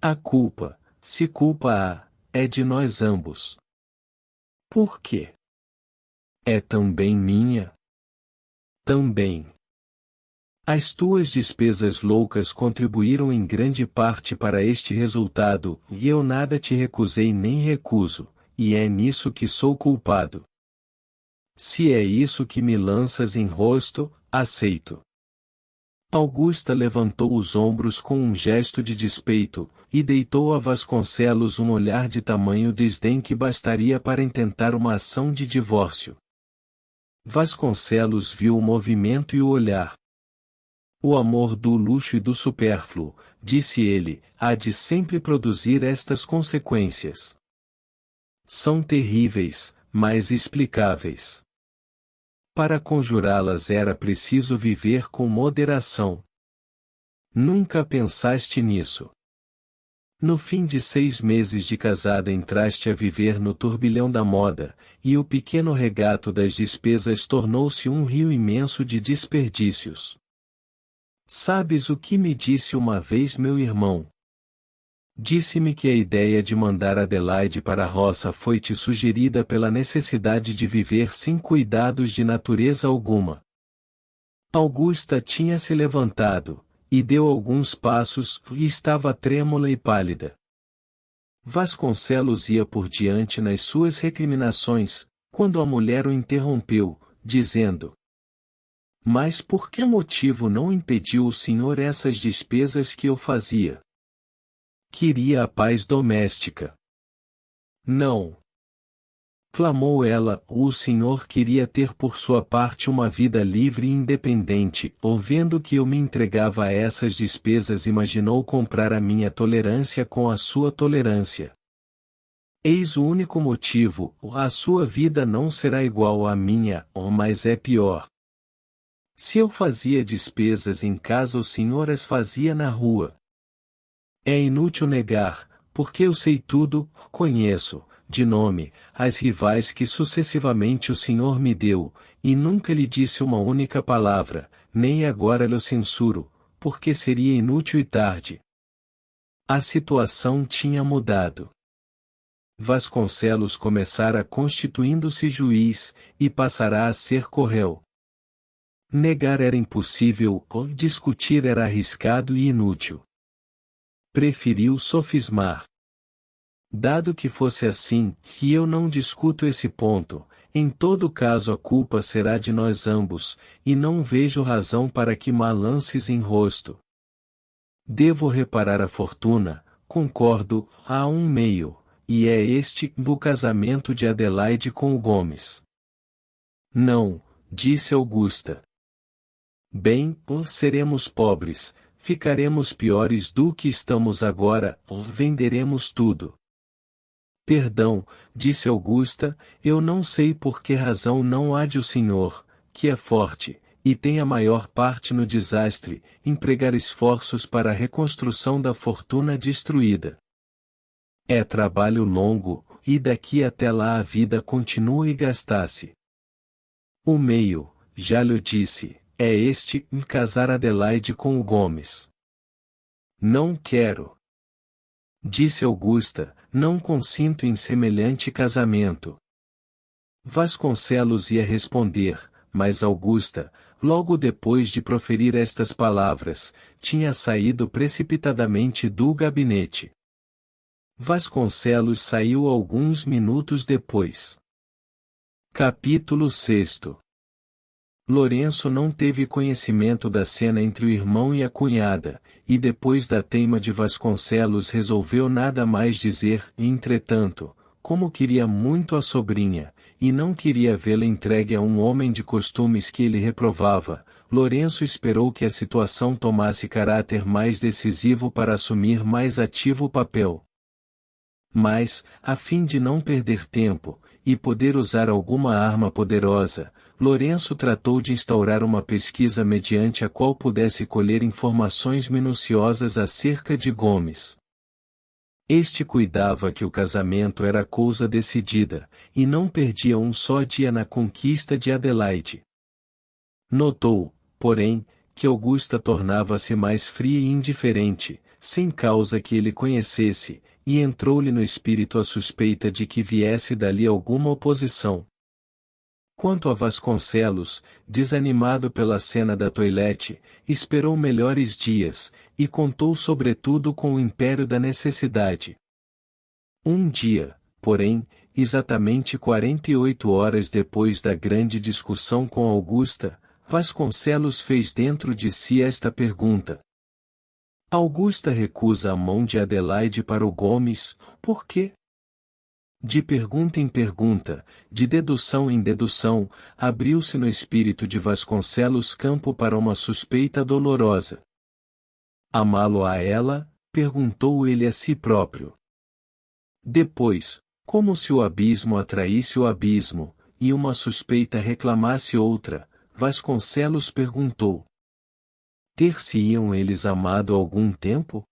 A culpa, se culpa há, é de nós ambos. Por quê? É também minha? Também. As tuas despesas loucas contribuíram em grande parte para este resultado, e eu nada te recusei nem recuso, e é nisso que sou culpado. Se é isso que me lanças em rosto, aceito. Augusta levantou os ombros com um gesto de despeito, e deitou a Vasconcelos um olhar de tamanho desdém que bastaria para intentar uma ação de divórcio. Vasconcelos viu o movimento e o olhar. O amor do luxo e do supérfluo, disse ele, há de sempre produzir estas consequências. São terríveis, mas explicáveis. Para conjurá-las era preciso viver com moderação. Nunca pensaste nisso. No fim de 6 meses de casada entraste a viver no turbilhão da moda, e o pequeno regato das despesas tornou-se um rio imenso de desperdícios. Sabes o que me disse uma vez meu irmão? Disse-me que a ideia de mandar Adelaide para a roça foi-te sugerida pela necessidade de viver sem cuidados de natureza alguma. Augusta tinha se levantado, e deu alguns passos, e estava trêmula e pálida. Vasconcelos ia por diante nas suas recriminações, quando a mulher o interrompeu, dizendo: Mas por que motivo não impediu o senhor essas despesas que eu fazia? Queria a paz doméstica. Não. Clamou ela, o senhor queria ter por sua parte uma vida livre e independente, ou vendo que eu me entregava a essas despesas imaginou comprar a minha tolerância com a sua tolerância. Eis o único motivo, a sua vida não será igual à minha, mas é pior. Se eu fazia despesas em casa o senhor as fazia na rua. É inútil negar, porque eu sei tudo, conheço, de nome, as rivais que sucessivamente o Senhor me deu, e nunca lhe disse uma única palavra, nem agora lhe censuro, porque seria inútil e tarde. A situação tinha mudado. Vasconcelos começara constituindo-se juiz, e passará a ser corréu. Negar era impossível, discutir era arriscado e inútil. Preferiu sofismar. Dado que fosse assim, que eu não discuto esse ponto, em todo caso a culpa será de nós ambos, e não vejo razão para que me lances em rosto. Devo reparar a fortuna, concordo, há um meio, e é este do casamento de Adelaide com o Gomes. Não, disse Augusta. Bem, seremos pobres, ficaremos piores do que estamos agora, venderemos tudo. Perdão, disse Augusta, eu não sei por que razão não há de o senhor, que é forte, e tem a maior parte no desastre, empregar esforços para a reconstrução da fortuna destruída. É trabalho longo, e daqui até lá a vida continua e gasta-se. O meio, já lhe disse, é este, casar Adelaide com o Gomes. Não quero. Disse Augusta, não consinto em semelhante casamento. Vasconcelos ia responder, mas Augusta, logo depois de proferir estas palavras, tinha saído precipitadamente do gabinete. Vasconcelos saiu alguns minutos depois. Capítulo 6. Lourenço não teve conhecimento da cena entre o irmão e a cunhada, e depois da teima de Vasconcelos resolveu nada mais dizer, e entretanto, como queria muito a sobrinha, e não queria vê-la entregue a um homem de costumes que ele reprovava, Lourenço esperou que a situação tomasse caráter mais decisivo para assumir mais ativo papel. Mas, a fim de não perder tempo, e poder usar alguma arma poderosa, Lourenço tratou de instaurar uma pesquisa mediante a qual pudesse colher informações minuciosas acerca de Gomes. Este cuidava que o casamento era coisa decidida, e não perdia um só dia na conquista de Adelaide. Notou, porém, que Augusta tornava-se mais fria e indiferente, sem causa que ele conhecesse, e entrou-lhe no espírito a suspeita de que viesse dali alguma oposição. Quanto a Vasconcelos, desanimado pela cena da toilette, esperou melhores dias, e contou sobretudo com o império da necessidade. Um dia, porém, exatamente 48 horas depois da grande discussão com Augusta, Vasconcelos fez dentro de si esta pergunta. Augusta recusa a mão de Adelaide para o Gomes, por quê? De pergunta em pergunta, de dedução em dedução, abriu-se no espírito de Vasconcelos campo para uma suspeita dolorosa. Amá-lo a ela? Perguntou ele a si próprio. Depois, Como se o abismo atraísse o abismo, e uma suspeita reclamasse outra, Vasconcelos perguntou. Ter-se-iam eles amado algum tempo?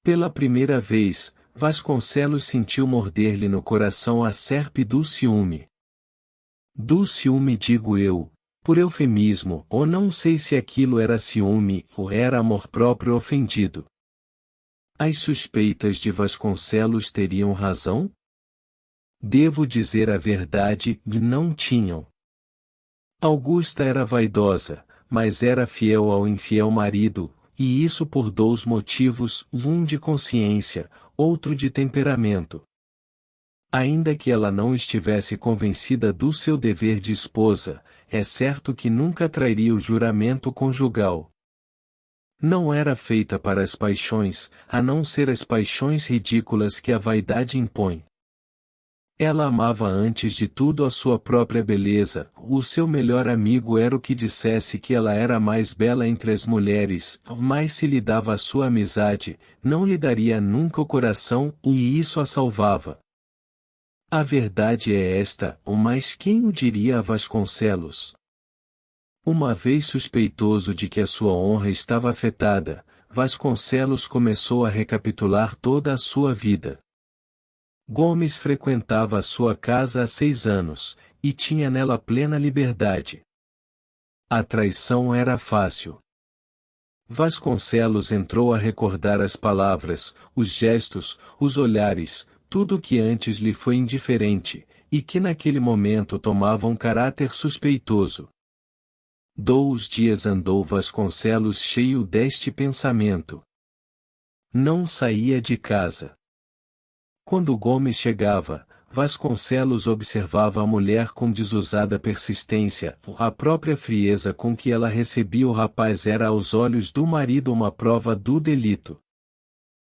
Pela primeira vez, Vasconcelos sentiu morder-lhe no coração a serpe do ciúme. Do ciúme digo eu, por eufemismo, ou não sei se aquilo era ciúme, ou era amor próprio ofendido. As suspeitas de Vasconcelos teriam razão? Devo dizer a verdade, não tinham. Augusta era vaidosa, mas era fiel ao infiel marido, e isso por dois motivos, um de consciência, outro de temperamento. Ainda que ela não estivesse convencida do seu dever de esposa, é certo que nunca trairia o juramento conjugal. Não era feita para as paixões, a não ser as paixões ridículas que a vaidade impõe. Ela amava antes de tudo a sua própria beleza, o seu melhor amigo era o que dissesse que ela era a mais bela entre as mulheres, mas se lhe dava a sua amizade, não lhe daria nunca o coração, e isso a salvava. A verdade é esta, mas quem o diria a Vasconcelos? Uma vez suspeitoso de que a sua honra estava afetada, Vasconcelos começou a recapitular toda a sua vida. Gomes frequentava a sua casa há 6 anos, e tinha nela plena liberdade. A traição era fácil. Vasconcelos entrou a recordar as palavras, os gestos, os olhares, tudo o que antes lhe foi indiferente, e que naquele momento tomava um caráter suspeitoso. 2 dias andou Vasconcelos cheio deste pensamento. Não saía de casa. Quando Gomes chegava, Vasconcelos observava a mulher com desusada persistência, a própria frieza com que ela recebia o rapaz era aos olhos do marido uma prova do delito.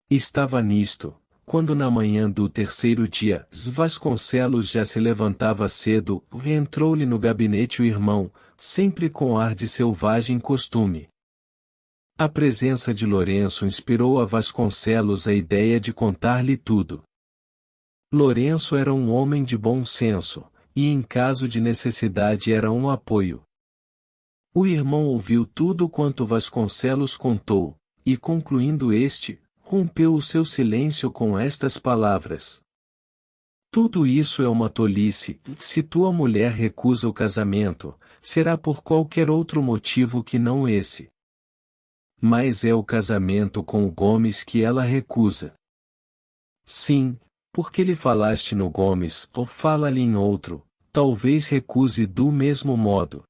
Estava nisto, quando na manhã do 3º dia, Vasconcelos já se levantava cedo, entrou-lhe no gabinete o irmão, sempre com ar de selvagem costume. A presença de Lourenço inspirou a Vasconcelos a ideia de contar-lhe tudo. Lourenço era um homem de bom senso, e em caso de necessidade era um apoio. O irmão ouviu tudo quanto Vasconcelos contou, e concluindo este, rompeu o seu silêncio com estas palavras. Tudo isso é uma tolice, se tua mulher recusa o casamento, será por qualquer outro motivo que não esse. Mas é o casamento com o Gomes que ela recusa. Sim, porque lhe falaste no Gomes, ou fala-lhe em outro, talvez recuse do mesmo modo.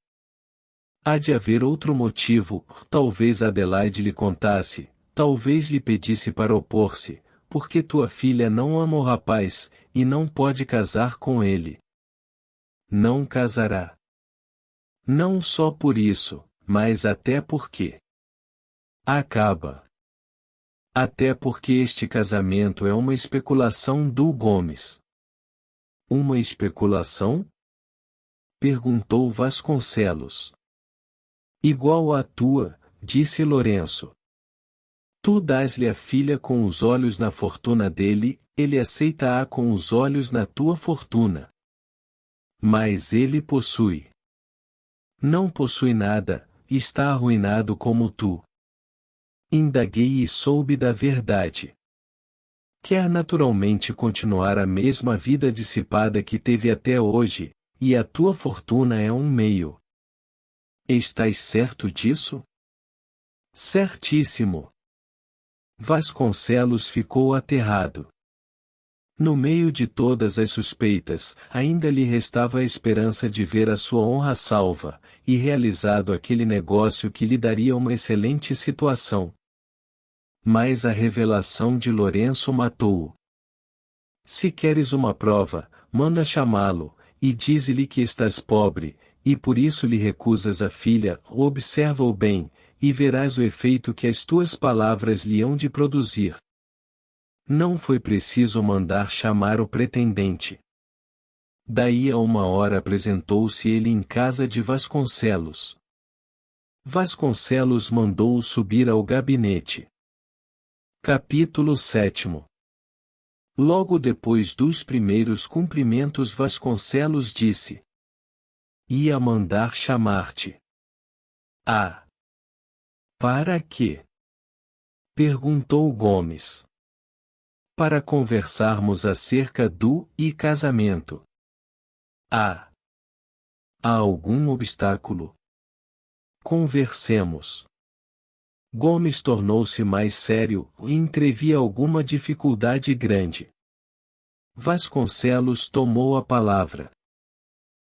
Há de haver outro motivo, talvez Adelaide lhe contasse, talvez lhe pedisse para opor-se, porque tua filha não ama o rapaz, e não pode casar com ele. Não casará. Não só por isso, mas até porque. Acaba. Até porque este casamento é uma especulação do Gomes. Uma especulação? Perguntou Vasconcelos. Igual à tua, disse Lourenço. Tu dás-lhe a filha com os olhos na fortuna dele, ele aceita-a com os olhos na tua fortuna. Mas ele possui. Não possui nada, está arruinado como tu. Indaguei e soube da verdade. Quer naturalmente continuar a mesma vida dissipada que teve até hoje, e a tua fortuna é um meio. Estás certo disso? Certíssimo. Vasconcelos ficou aterrado. No meio de todas as suspeitas, ainda lhe restava a esperança de ver a sua honra salva, e realizado aquele negócio que lhe daria uma excelente situação. Mas a revelação de Lourenço matou-o. Se queres uma prova, manda chamá-lo, e dize-lhe que estás pobre, e por isso lhe recusas a filha, observa-o bem, e verás o efeito que as tuas palavras lhe hão de produzir. Não foi preciso mandar chamar o pretendente. Daí a 1 hora apresentou-se ele em casa de Vasconcelos. Vasconcelos mandou-o subir ao gabinete. Capítulo 7. Logo depois dos primeiros cumprimentos Vasconcelos disse: "Ia mandar chamar-te." "Ah! Para quê?" perguntou Gomes. "Para conversarmos acerca do casamento." "Ah! Há algum obstáculo?" "Conversemos." Gomes tornou-se mais sério e entrevia alguma dificuldade grande. Vasconcelos tomou a palavra.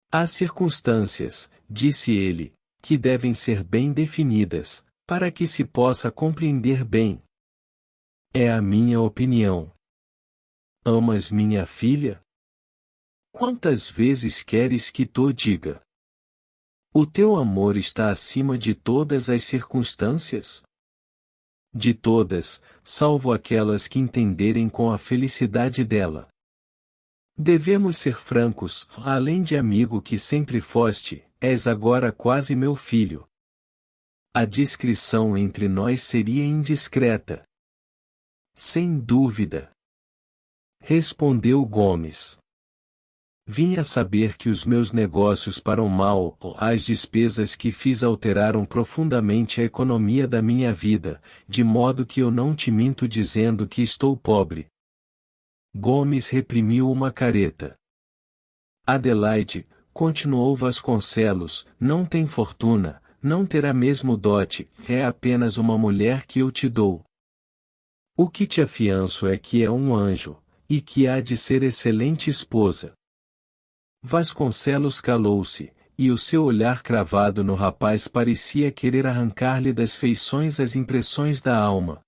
"Há circunstâncias", disse ele, "que devem ser bem definidas, para que se possa compreender bem. É a minha opinião." "Amas minha filha?" "Quantas vezes queres que te diga? O teu amor está acima de todas as circunstâncias?" "De todas, salvo aquelas que entenderem com a felicidade dela." "Devemos ser francos, além de amigo que sempre foste, és agora quase meu filho. A discrição entre nós seria indiscreta." "Sem dúvida," respondeu Gomes. "Vim a saber que os meus negócios param mal, as despesas que fiz alteraram profundamente a economia da minha vida, de modo que eu não te minto dizendo que estou pobre." Gomes reprimiu uma careta. "Adelaide", continuou Vasconcelos, "não tem fortuna, não terá mesmo dote, é apenas uma mulher que eu te dou. O que te afianço é que é um anjo, e que há de ser excelente esposa." Vasconcelos calou-se, e o seu olhar cravado no rapaz parecia querer arrancar-lhe das feições as impressões da alma.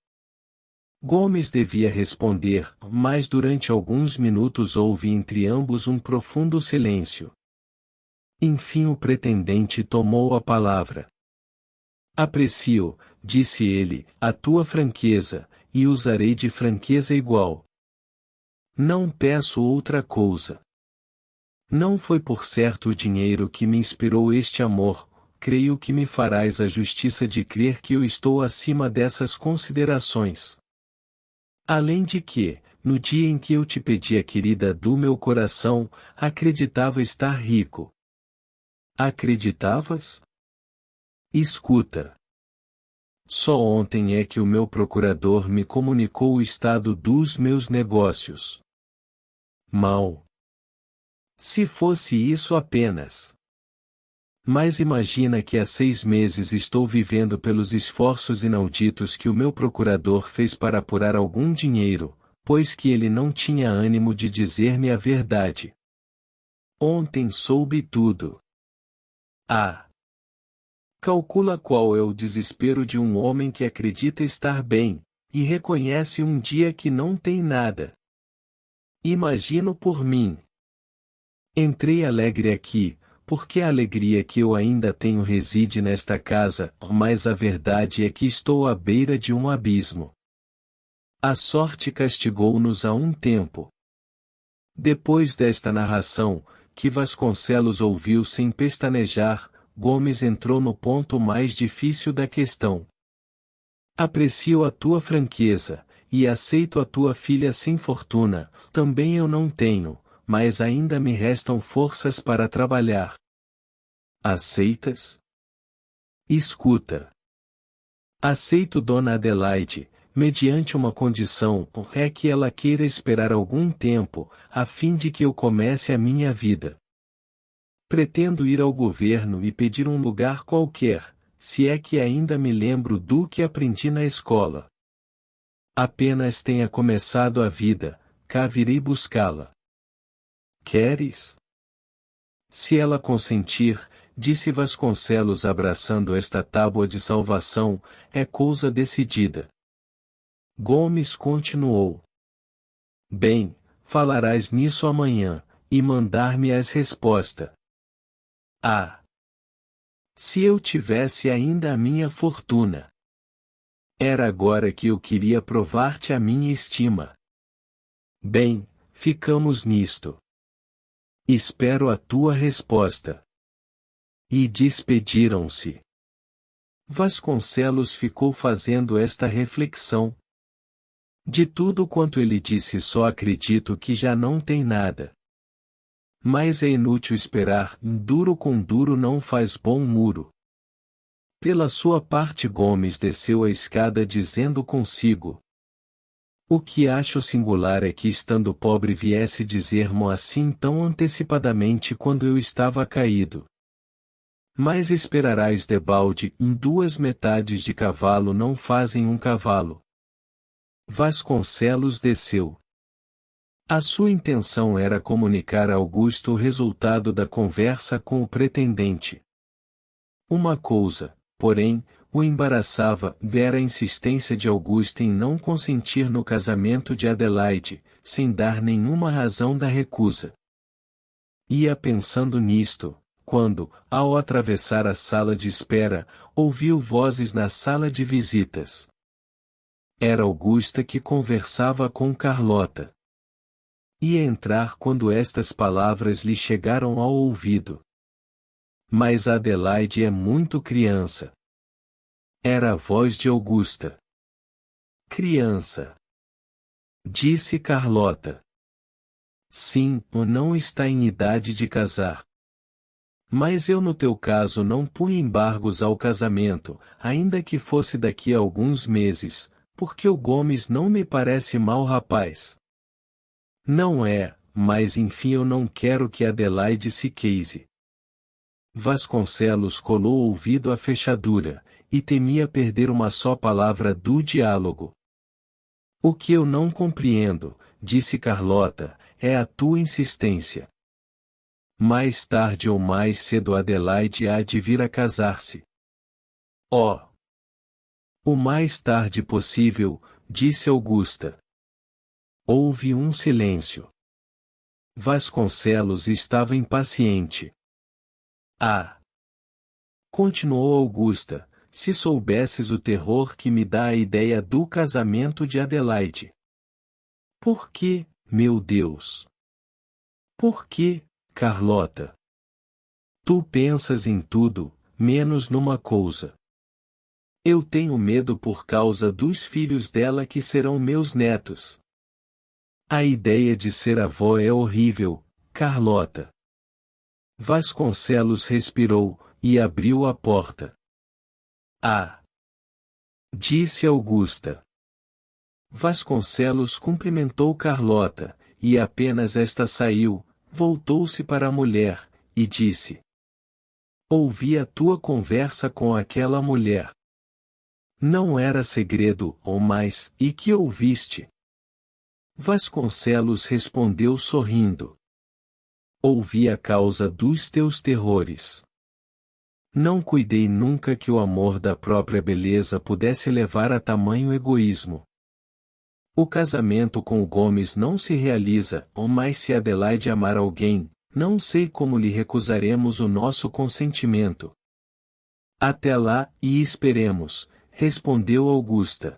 Gomes devia responder, mas durante alguns minutos houve entre ambos um profundo silêncio. Enfim o pretendente tomou a palavra. "Aprecio", disse ele, "a tua franqueza, e usarei de franqueza igual. Não peço outra coisa. Não foi por certo o dinheiro que me inspirou este amor, creio que me farás a justiça de crer que eu estou acima dessas considerações. Além de que, no dia em que eu te pedi a querida do meu coração, acreditava estar rico." "Acreditavas?" "Escuta. Só ontem é que o meu procurador me comunicou o estado dos meus negócios." "Mal. Se fosse isso apenas. Mas imagina que há 6 meses estou vivendo pelos esforços inauditos que o meu procurador fez para apurar algum dinheiro, pois que ele não tinha ânimo de dizer-me a verdade. Ontem soube tudo." "Ah! Calcula qual é o desespero de um homem que acredita estar bem, e reconhece um dia que não tem nada. Imagino por mim. Entrei alegre aqui, porque a alegria que eu ainda tenho reside nesta casa, mas a verdade é que estou à beira de um abismo. A sorte castigou-nos há um tempo." Depois desta narração, que Vasconcelos ouviu sem pestanejar, Gomes entrou no ponto mais difícil da questão. "Aprecio a tua franqueza, e aceito a tua filha sem fortuna, também eu não tenho, mas ainda me restam forças para trabalhar." "Aceitas?" "Escuta. Aceito Dona Adelaide, mediante uma condição, é que ela queira esperar algum tempo, a fim de que eu comece a minha vida. Pretendo ir ao governo e pedir um lugar qualquer, se é que ainda me lembro do que aprendi na escola. Apenas tenha começado a vida, cá virei buscá-la. Queres?" "Se ela consentir", disse Vasconcelos abraçando esta tábua de salvação, "é coisa decidida." Gomes continuou. "Bem, falarás nisso amanhã, e mandar-me-ás resposta." "Ah! Se eu tivesse ainda a minha fortuna! Era agora que eu queria provar-te a minha estima." "Bem, ficamos nisto. Espero a tua resposta." E despediram-se. Vasconcelos ficou fazendo esta reflexão. De tudo quanto ele disse só acredito que já não tem nada. Mas é inútil esperar, duro com duro não faz bom muro. Pela sua parte Gomes desceu a escada dizendo consigo: o que acho singular é que estando pobre viesse dizer-mo assim tão antecipadamente quando eu estava caído. Mas esperarás debalde, em 2 metades de cavalo não fazem um cavalo. Vasconcelos desceu. A sua intenção era comunicar a Augusto o resultado da conversa com o pretendente. Uma coisa, porém, o embaraçava, ver a insistência de Augusto em não consentir no casamento de Adelaide, sem dar nenhuma razão da recusa. Ia pensando nisto, quando, ao atravessar a sala de espera, ouviu vozes na sala de visitas. Era Augusta que conversava com Carlota. Ia entrar quando estas palavras lhe chegaram ao ouvido. Mas Adelaide é muito criança. Era a voz de Augusta. Criança. Disse Carlota. Sim, o não está em idade de casar. Mas eu no teu caso não punha embargos ao casamento, ainda que fosse daqui a alguns meses, porque o Gomes não me parece mau rapaz. Não é, mas enfim eu não quero que Adelaide se queise. Vasconcelos colou o ouvido à fechadura, e temia perder uma só palavra do diálogo. O que eu não compreendo, disse Carlota, é a tua insistência. Mais tarde ou mais cedo Adelaide há de vir a casar-se. Oh! O mais tarde possível, disse Augusta. Houve um silêncio. Vasconcelos estava impaciente. Ah! Continuou Augusta, se soubesses o terror que me dá a ideia do casamento de Adelaide. Por que, meu Deus? Por que, Carlota? Tu pensas em tudo, menos numa coisa. Eu tenho medo por causa dos filhos dela que serão meus netos. A ideia de ser avó é horrível, Carlota. Vasconcelos respirou, e abriu a porta. Ah! Disse Augusta. Vasconcelos cumprimentou Carlota, e apenas esta saiu, voltou-se para a mulher, e disse: ouvi a tua conversa com aquela mulher. Não era segredo, ou mais, e que ouviste? Vasconcelos respondeu sorrindo. Ouvi a causa dos teus terrores. Não cuidei nunca que o amor da própria beleza pudesse levar a tamanho egoísmo. O casamento com o Gomes não se realiza, ou mais se Adelaide amar alguém, não sei como lhe recusaremos o nosso consentimento. Até lá, e esperemos, respondeu Augusta.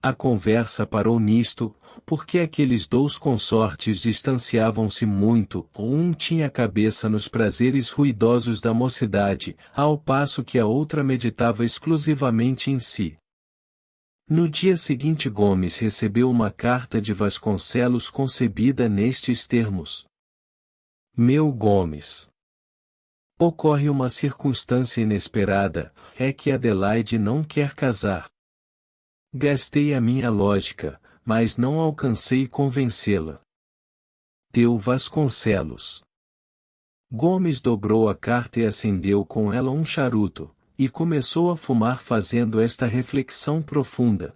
A conversa parou nisto, porque aqueles 2 consortes distanciavam-se muito, um tinha a cabeça nos prazeres ruidosos da mocidade, ao passo que a outra meditava exclusivamente em si. No dia seguinte Gomes recebeu uma carta de Vasconcelos concebida nestes termos: Meu Gomes. Ocorre uma circunstância inesperada, é que Adelaide não quer casar. Gastei a minha lógica, mas não alcancei convencê-la. Teu Vasconcelos. Gomes dobrou a carta e acendeu com ela um charuto, e começou a fumar fazendo esta reflexão profunda.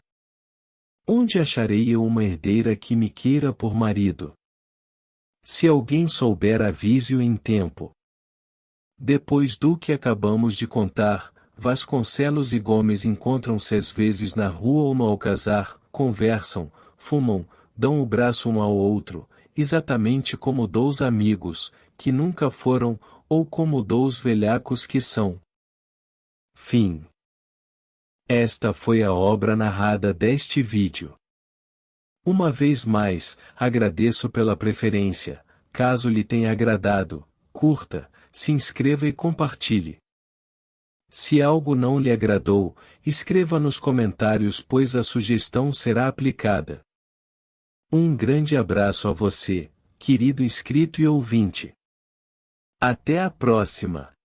Onde acharei eu uma herdeira que me queira por marido? Se alguém souber avise-o em tempo. Depois do que acabamos de contar, Vasconcelos e Gomes encontram-se às vezes na rua ou no alcazar, conversam, fumam, dão o braço um ao outro, exatamente como 2 amigos, que nunca foram, ou como 2 velhacos que são. Fim. Esta foi a obra narrada deste vídeo. Uma vez mais, agradeço pela preferência. Caso lhe tenha agradado, curta, se inscreva e compartilhe. Se algo não lhe agradou, escreva nos comentários, pois a sugestão será aplicada. Um grande abraço a você, querido inscrito e ouvinte. Até a próxima!